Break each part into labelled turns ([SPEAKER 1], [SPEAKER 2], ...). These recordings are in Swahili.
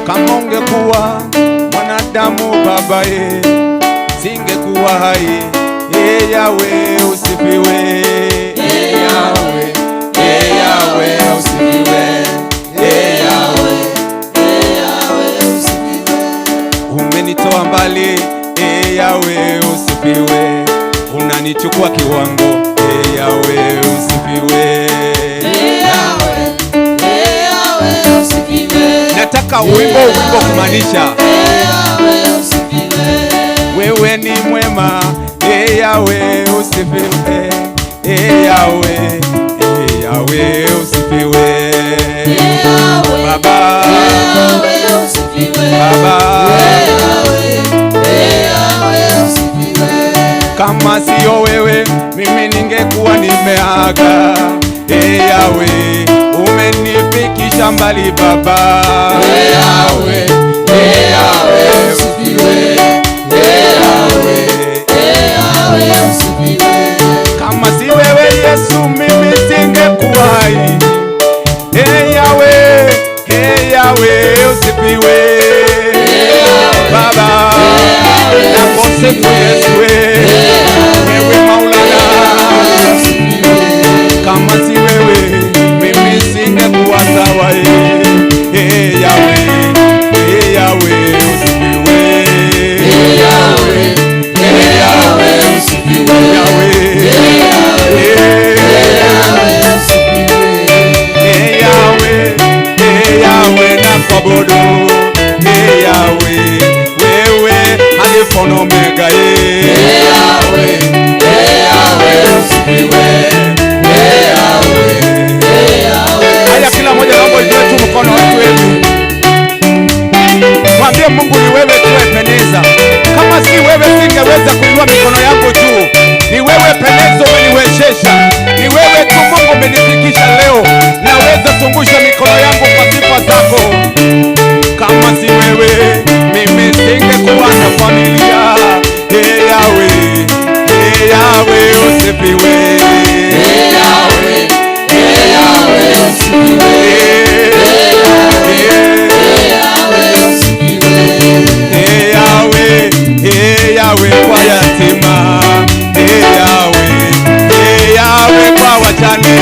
[SPEAKER 1] Kama ungekuwa mwanadamu Baba, singekuwa hai. Yawe usifiwe, Yawe, Yawe usifiwe, Yawe, Yawe usifiwe. Umenitoa mbali, Yawe usifiwe. Unanichukua kiwango, Yawe usifiwe, Yawe, Yawe usifiwe. Nataka wimbo kumaanisha wewe ni mwema, Yawe usifiwe, Yawe, Yawe usifiwe, Baba, Yawe usifiwe, Baba, Yawe usifiwe. Kama sio wewe mimi ningekuwa nimeaga. Yawe umenifikisha mbali Baba, Yawe, Yawe usifiwe, Yawe, Yawe usifiwe. Kama si wewe Yesu mimi singekuwa hai. Yawe, Yawe usifiwe, Baba, nakusifu Yesu, wewe Maulana. Kama si wewe mimi singekuwa sawa. Yawe, Yawe usifiwe, Yawe, Yawe usifiwe, Yawe, Yawe usifiwe, Yawe, Yawe nakuabudu, Yawe, wewe Alfa na Omega, Yawe, Yawe usifiwe, Yawe, Yawe. Haya, kila mmoja naomba inue tu mkono wetu. Mwambie Mungu ni wewe tu Ebeneza. Kama si wewe singeweza kuinua mikono yangu juu. Ni wewe Ebeneza umeniwezesha. Ni wewe tu Mungu umenifikisha leo. Naweza zungusha mikono yangu kwa sifa zako. Kama si wewe mimi singekuwa na familia. Yawe, Yawe usifiwe, Yawe, Yawe usifiwe, Yawe, Yawe kwa yatima, Yawe, Yawe kwa wajane,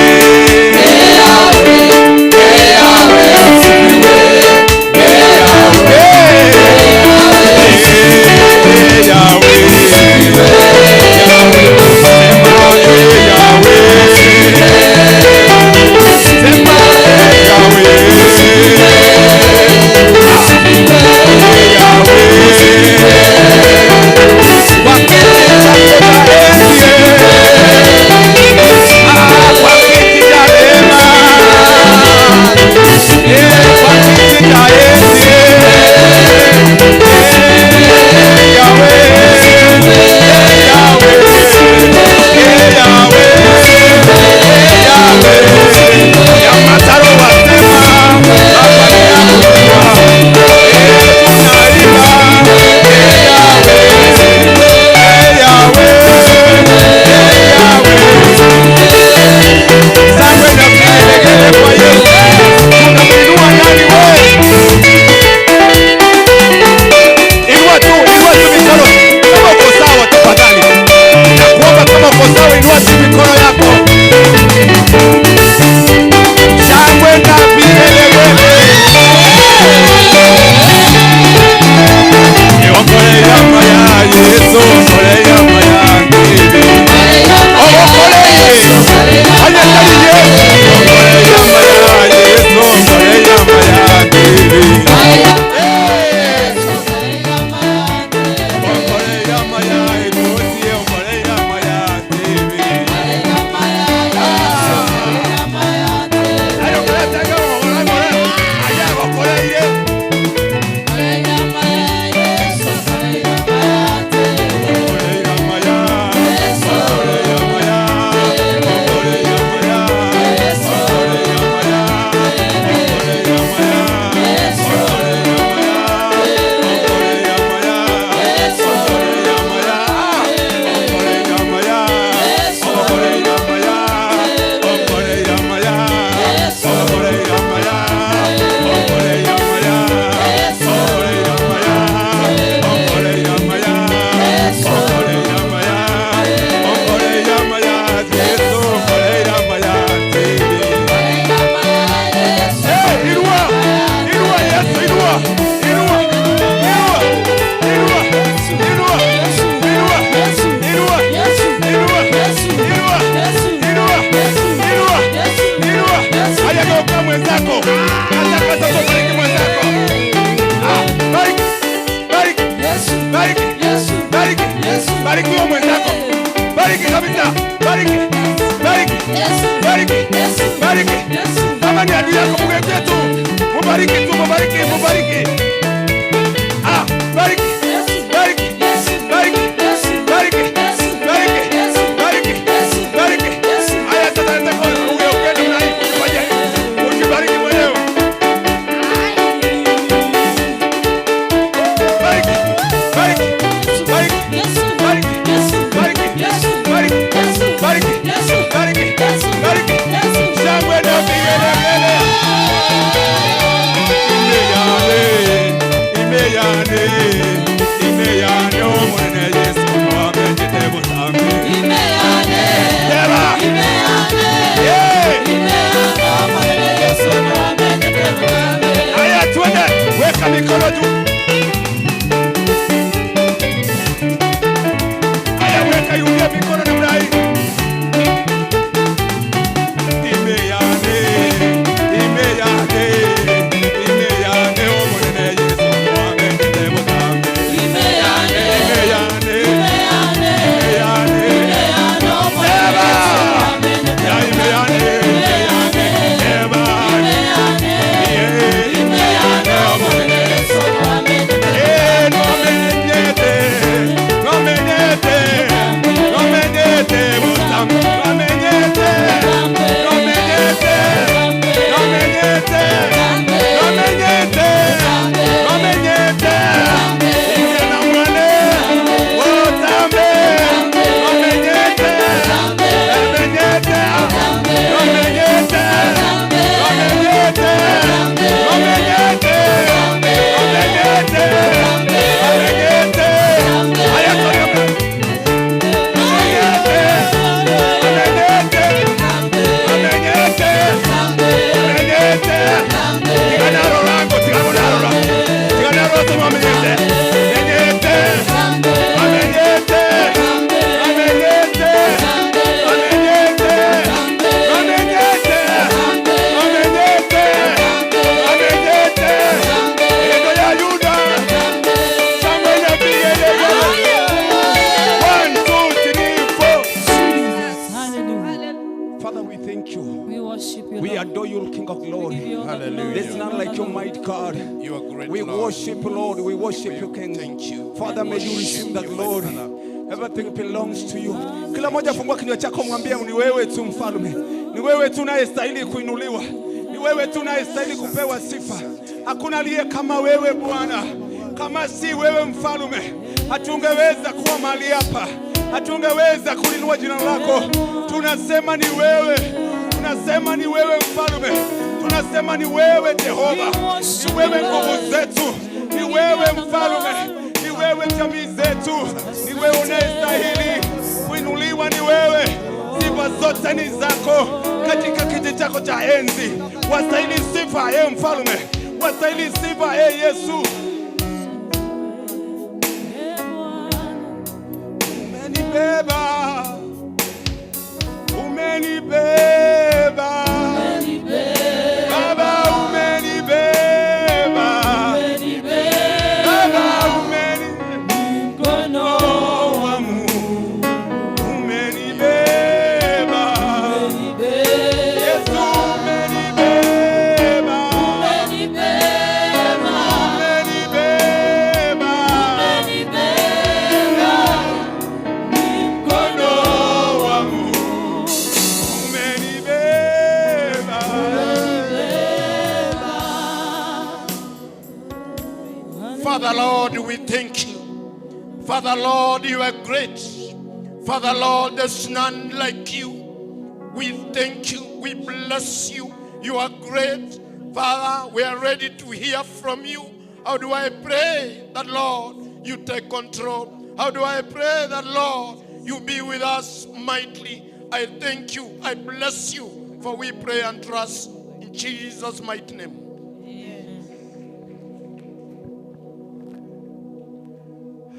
[SPEAKER 1] ndugu yako mgeukie tu. Mubariki tu, mubariki, mubariki. Bariki. Bariki. Bariki. Bariki. Bariki. Bariki. Bariki. Haya sasa nataka ugeuke namna hii. Fanya ukibariki mwenyewe. Bariki. Bariki. Bariki. Bariki. Bariki. Bariki. Bariki. Bariki. Bariki. Shangwe na vigelegele. Imeyane. Imeyane omwana Yesu wamejitebo sambi. Imeyane. Deba. Imeyane. Imeyane omwana Yesu wamejitebo sambi. Haya twende, weka mikono juu. Haya weka yulia mikono namna hii. Imeyane. Imeyane. Imeyane omwana Yesu wamejitebo sambi. Imeyane. Imeyane. Imeyane. Imeyane omwana Yesu wamejitebo sambi. Imeyane. Imeyane. Deba. Imeyane. Imeyane omwana Yesu wamejitebo sambi. We adore you, King of glory. Hallelujah. There's none like your mighty God. You are great. We worship you, Lord. We worship you, King. Thank you. Father, may you receive the glory. Everything belongs to you. Kila moja fungua kinywa chako mwambie ni wewe tu mfalme. Ni wewe tu unayestahili kuinuliwa. Ni wewe tu unayestahili kupewa sifa. Hakuna aliye kama wewe Bwana. Kama si wewe mfalme, hatungeweza kuwa mahali hapa. Hatungeweza kulinua jina lako. Tunasema ni wewe. Tunasema ni wewe mfalme. Tunasema ni wewe Jehova. Ni wewe nguvu zetu. Ni wewe mfalme. Ni wewe jamii zetu. Ni wewe unayestahili kuinuliwa. Ni wewe. Sifa zote ni zako katika kiti chako cha enzi. Wastahili sifa mfalme. Wastahili sifa Yesu. Umenibeba. Umenibeba. Baba umenibeba. Baba mkono wangu umenibeba. Yesu umenibeba. Mkono wangu
[SPEAKER 2] Father Lord, we thank you. Father Lord, you are great. Father Lord, there's none like you. We thank you. We bless you. You are great. Father, we are ready to hear from you. How do I pray that, Lord, you take control? How do I pray that, Lord, you be with us mightily? I thank you. I bless you. For we pray and trust in Jesus' mighty name.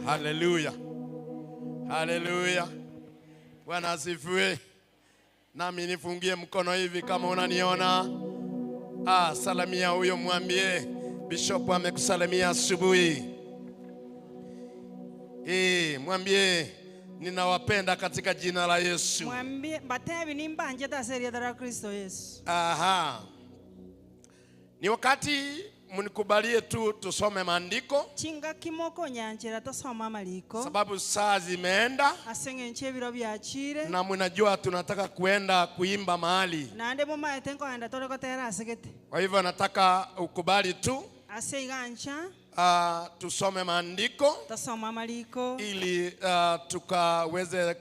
[SPEAKER 2] Hallelujah. Hallelujah. Bwana asifiwe. Nami nifungie mkono hivi kama unaniona. Salamia huyo, mwambie Bishop amekusalimia asubuhi. Mwambie ninawapenda katika jina la Yesu.
[SPEAKER 3] Mwambie batebi nimbanje taseria dara Kristo Yesu.
[SPEAKER 2] Ni wakati munikubalie tu tusome maandiko.
[SPEAKER 3] Chinga kimoko nyanjira tosoma maliko.
[SPEAKER 2] Sababu saa zimeenda.
[SPEAKER 3] Asenge nchebiro byachire.
[SPEAKER 2] Na mnajua tunataka kuenda kuimba mahali.
[SPEAKER 3] Na ande mama etenko anda tole kotera asegete.
[SPEAKER 2] Kwa hivyo nataka ukubali tu.
[SPEAKER 3] Aseigancha.
[SPEAKER 2] Tusome maandiko.
[SPEAKER 3] Tosoma maliko.
[SPEAKER 2] Ili tukaweze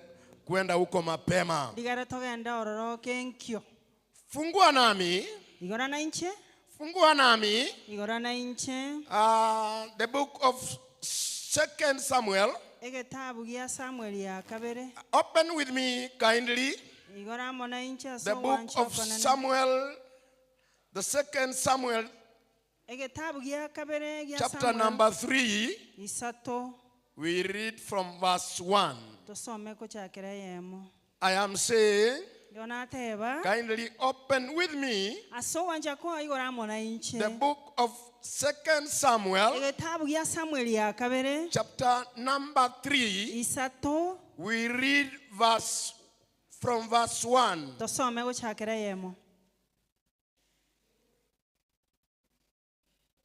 [SPEAKER 2] kuenda huko mapema.
[SPEAKER 3] Digara togenda ororo kenkyo.
[SPEAKER 2] Fungua nami.
[SPEAKER 3] Igora na inche.
[SPEAKER 2] Fungua nami.
[SPEAKER 3] Igora na inche.
[SPEAKER 2] The book of 2 Samuel.
[SPEAKER 3] Egetabu gya Samuel ya kabere.
[SPEAKER 2] Open with me kindly.
[SPEAKER 3] Igora mona inche
[SPEAKER 2] The book of Samuel. The 2 Samuel.
[SPEAKER 3] Egetabu gya kabere gya
[SPEAKER 2] chapter
[SPEAKER 3] Samuel.
[SPEAKER 2] number 3.
[SPEAKER 3] Isato.
[SPEAKER 2] We read from verse 1.
[SPEAKER 3] Tosome ko chakera yemo.
[SPEAKER 2] I am saying,
[SPEAKER 3] Donateba.
[SPEAKER 2] kindly open with me
[SPEAKER 3] Aso wanja ko igora mona inche.
[SPEAKER 2] the book of 2 Samuel,
[SPEAKER 3] Egetabu gya Samuel ya kabere.
[SPEAKER 2] chapter number 3.
[SPEAKER 3] Isato.
[SPEAKER 2] We read from verse 1.
[SPEAKER 3] Tosome ko chakera yemo.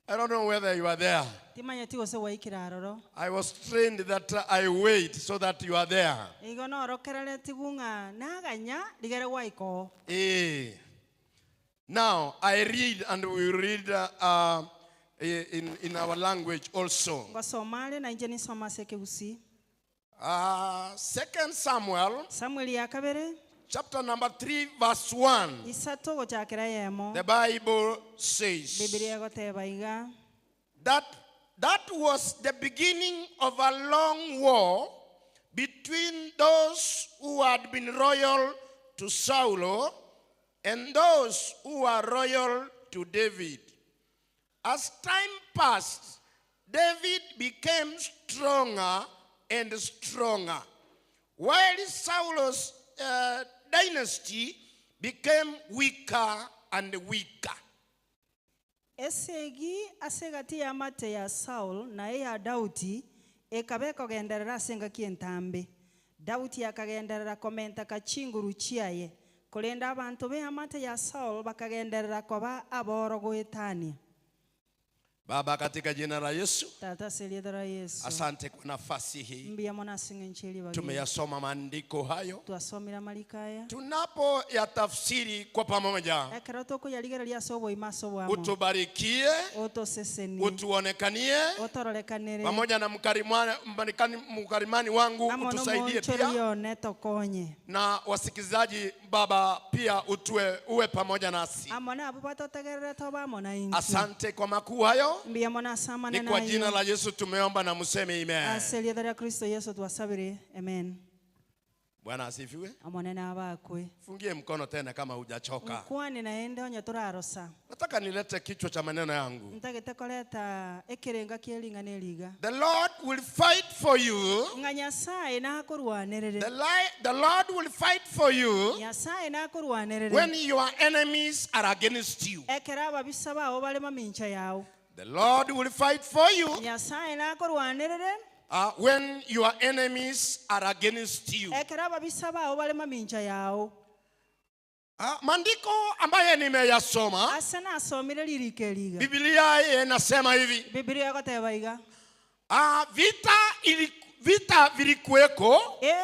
[SPEAKER 2] I don't know whether you are there.
[SPEAKER 3] Timanya tigo se waikira aroro.
[SPEAKER 2] I was trained that I wait so that you are there.
[SPEAKER 3] Igo no rokerale tigunga naganya digere waiko.
[SPEAKER 2] Now I read, and we read in our language also.
[SPEAKER 3] Ngo Somali na injeni soma sekeusi.
[SPEAKER 2] 2 Samuel,
[SPEAKER 3] Samuel ya kabere.
[SPEAKER 2] chapter number 3, verse 1.
[SPEAKER 3] Isato go chakera yemo.
[SPEAKER 2] The Bible says
[SPEAKER 3] Biblia go teba iga.
[SPEAKER 2] that was the beginning of a long war between those who had been royal to Saul and those who were royal to David. As time passed, David became stronger and stronger, while Saul's dynasty became weaker and weaker.
[SPEAKER 3] Esegi asegati ya mate ya Saul na ya Dauti ekabeko genderera senga kientambe. Dauti akagenderera komenta kachinguru chiaye. Kolenda abantu be amate ya Saul bakagenderera koba aboro goetania.
[SPEAKER 2] Baba, katika jina la Yesu,
[SPEAKER 3] Tata seliedera Yesu.
[SPEAKER 2] asante kwa nafasi hii.
[SPEAKER 3] Mbia mona singa ncheli wagi.
[SPEAKER 2] Tumeyasoma maandiko hayo.
[SPEAKER 3] Tuasomira malikaya.
[SPEAKER 2] Tunapo ya tafsiri kwa pamoja,
[SPEAKER 3] Ekarotoko yaligera lya sobo imaso wamo.
[SPEAKER 2] utubarikie,
[SPEAKER 3] Oto seseni.
[SPEAKER 2] utuonekanie
[SPEAKER 3] Otorolekanere.
[SPEAKER 2] pamoja na mkarimani wangu, utusaidie pia
[SPEAKER 3] neto konye.
[SPEAKER 2] na wasikilizaji. Baba, pia uwe pamoja nasi.
[SPEAKER 3] Amona abupato tegerere toba mona inchi.
[SPEAKER 2] Asante kwa makuu hayo.
[SPEAKER 3] Mbia mona sama
[SPEAKER 2] Ni kwa jina la Yesu tumeomba na museme amen.
[SPEAKER 3] Aseliedera Kristo Yesu tuwasabiri. Amen.
[SPEAKER 2] Bwana asifiwe.
[SPEAKER 3] Amonena abakwe.
[SPEAKER 2] Fungie mkono tena kama hujachoka.
[SPEAKER 3] Kwani naende onye turarosa.
[SPEAKER 2] Nataka nilete kichwa cha maneno yangu.
[SPEAKER 3] Ntagete koleta ekerenga kielinga neliga.
[SPEAKER 2] The Lord will fight for you.
[SPEAKER 3] Nganyasaye na kurwanerere.
[SPEAKER 2] The Lord will fight for you
[SPEAKER 3] Nyasaye na kurwanerere.
[SPEAKER 2] when your enemies are against you.
[SPEAKER 3] Ekera babisaba abo bale mamincha yawo.
[SPEAKER 2] The Lord will fight for you
[SPEAKER 3] Nyasaye na kurwanerere.
[SPEAKER 2] when your enemies are against you.
[SPEAKER 3] Ekera babisaba abo bale mamincha yawo.
[SPEAKER 2] Maandiko ambaye nimeyasoma,
[SPEAKER 3] Asana asomire lirike liga.
[SPEAKER 2] Biblia inasema hivi.
[SPEAKER 3] Biblia koteba iga.
[SPEAKER 2] Vita vilikuweko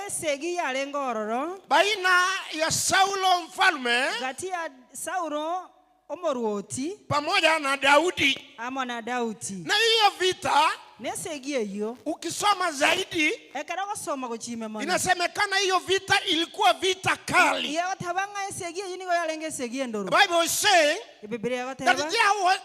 [SPEAKER 3] Segi yale ngororo.
[SPEAKER 2] baina ya Saulo mfalme
[SPEAKER 3] Gati ya Saulo omoruoti.
[SPEAKER 2] pamoja na Daudi.
[SPEAKER 3] Amona Dauti.
[SPEAKER 2] Na hiyo vita
[SPEAKER 3] Nesegi eyo.
[SPEAKER 2] ukisoma zaidi
[SPEAKER 3] Ekera gosoma gochime mona.
[SPEAKER 2] inasemekana hiyo vita ilikuwa vita kali.
[SPEAKER 3] Iyo tabanga esegi eyo nigo yalenge segi endoro.
[SPEAKER 2] The Bible is saying
[SPEAKER 3] Biblia
[SPEAKER 2] that
[SPEAKER 3] koteba.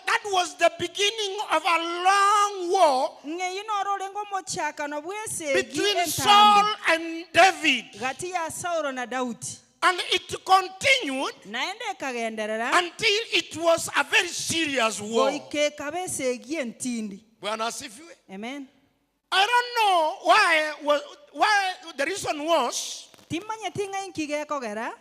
[SPEAKER 2] that was the beginning of a long war
[SPEAKER 3] Nge yino rolengo mochaka no bwese
[SPEAKER 2] between Saul and David.
[SPEAKER 3] Gati ya Saulo na Dauti.
[SPEAKER 2] And it continued
[SPEAKER 3] Naende kagenderera.
[SPEAKER 2] until it was a very serious war.
[SPEAKER 3] Oike kabese egi entindi.
[SPEAKER 2] Bwana asifiwe.
[SPEAKER 3] Amen.
[SPEAKER 2] I don't know why the reason was,
[SPEAKER 3] Timanya tinga inkige kogera.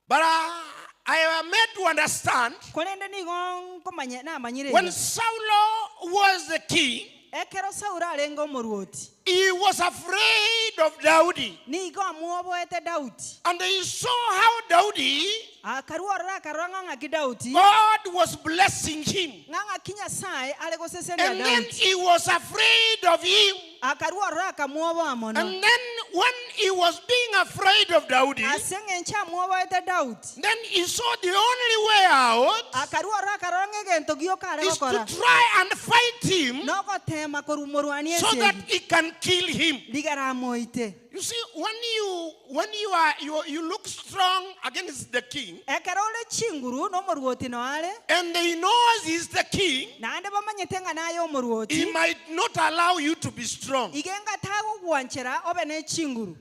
[SPEAKER 2] but I am made to understand
[SPEAKER 3] Kolende ni gon komanya na manyire.
[SPEAKER 2] when Saul was the king,
[SPEAKER 3] ekero Saulo arenga omoruoti
[SPEAKER 2] he was afraid of Daudi.
[SPEAKER 3] nigo amuoboete Daudi
[SPEAKER 2] And he saw how Daudi,
[SPEAKER 3] akaruorora akarora ng'ang'aki Daudi
[SPEAKER 2] God was blessing him.
[SPEAKER 3] ng'ang'aki Nyasaye ale gosesenia
[SPEAKER 2] And then
[SPEAKER 3] Daudi
[SPEAKER 2] he was afraid of him.
[SPEAKER 3] akaruorora akamuoboa mono
[SPEAKER 2] And then when he was being afraid of Daudi,
[SPEAKER 3] ase ng'enche amuoboete Daudi
[SPEAKER 2] then he saw the only way out
[SPEAKER 3] akaruorora akarora ng'egento gioka are
[SPEAKER 2] is to
[SPEAKER 3] gokora
[SPEAKER 2] try and fight him
[SPEAKER 3] nogotema korumorwania
[SPEAKER 2] so that
[SPEAKER 3] esegi
[SPEAKER 2] he can kill him.
[SPEAKER 3] ligaramoite
[SPEAKER 2] You see, when you look strong against the king,
[SPEAKER 3] ekero ole chinguru n'omoruoti no are
[SPEAKER 2] and he knows he's the king,
[SPEAKER 3] naende bamanyete ng'a naye
[SPEAKER 2] he
[SPEAKER 3] omoruoti
[SPEAKER 2] might not allow you to be strong.
[SPEAKER 3] igenga tagogwanchera obe n'echinguru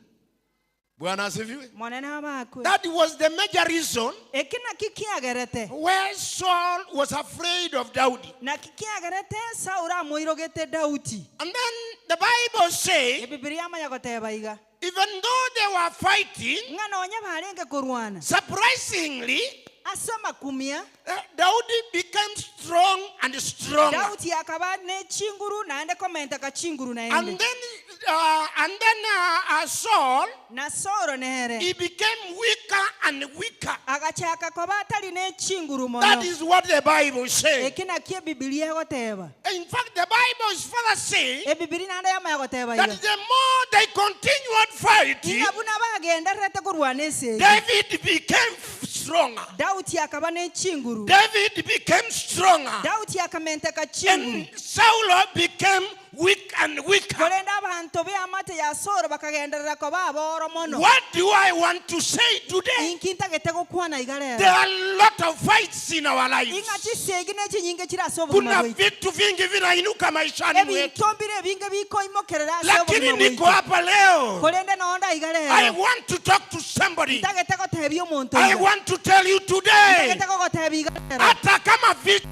[SPEAKER 2] Bwana asifiwe.
[SPEAKER 3] monene abakwe
[SPEAKER 2] That was the major reason
[SPEAKER 3] eki naki kiagerete
[SPEAKER 2] where Saul was afraid of Daudi.
[SPEAKER 3] naki kiagerete Saulo amoirogete Daudi
[SPEAKER 2] And then the Bible says,
[SPEAKER 3] ebibiria amanya goteba iga
[SPEAKER 2] even though they were fighting,
[SPEAKER 3] ng'a nonya barenge korwana
[SPEAKER 2] surprisingly,
[SPEAKER 3] asoma kumia
[SPEAKER 2] Daudi became strong and stronger.
[SPEAKER 3] Daudi akaba n'echinguru naende komenta kachinguru
[SPEAKER 2] And
[SPEAKER 3] naende
[SPEAKER 2] then Saul,
[SPEAKER 3] na Saulo nehere
[SPEAKER 2] he became weaker and weaker.
[SPEAKER 3] agachaka koba atali n'echinguru mono
[SPEAKER 2] That is what the Bible says.
[SPEAKER 3] eki naki ebibiria egoteba
[SPEAKER 2] In fact, the Bible is further saying
[SPEAKER 3] ebibiri naende yamanya goteba
[SPEAKER 2] that
[SPEAKER 3] iga
[SPEAKER 2] the more they continued fighting,
[SPEAKER 3] inga buna bagenderete korwana esegi
[SPEAKER 2] David became stronger.
[SPEAKER 3] Daudi akaba n'echinguru
[SPEAKER 2] David became stronger.
[SPEAKER 3] Daudi akamenta kachinguru
[SPEAKER 2] And Saul became weak and weaker.
[SPEAKER 3] kolenda abantu beamate ya Saulo bakagenderera koba aboro mono
[SPEAKER 2] What do I want to say today?
[SPEAKER 3] inkintagete gokwana iga
[SPEAKER 2] There
[SPEAKER 3] rero
[SPEAKER 2] are a lot of fights in our lives.
[SPEAKER 3] inga chisegi n'ekinyinge kirasa obuluma
[SPEAKER 2] Kuna
[SPEAKER 3] bwaitu
[SPEAKER 2] vitu vingi vinainuka maishani mwetu.
[SPEAKER 3] ebintombire ebinge bikoimokerera ase
[SPEAKER 2] Lakini
[SPEAKER 3] obuluma
[SPEAKER 2] niko
[SPEAKER 3] bwaitu
[SPEAKER 2] hapa leo.
[SPEAKER 3] kolenda nonda iga
[SPEAKER 2] I
[SPEAKER 3] rero
[SPEAKER 2] want to talk to somebody.
[SPEAKER 3] ntagete gotebia omonto
[SPEAKER 2] I
[SPEAKER 3] iga
[SPEAKER 2] want to tell you today.
[SPEAKER 3] ntagete gogotebia iga rero
[SPEAKER 2] Hata kama vitu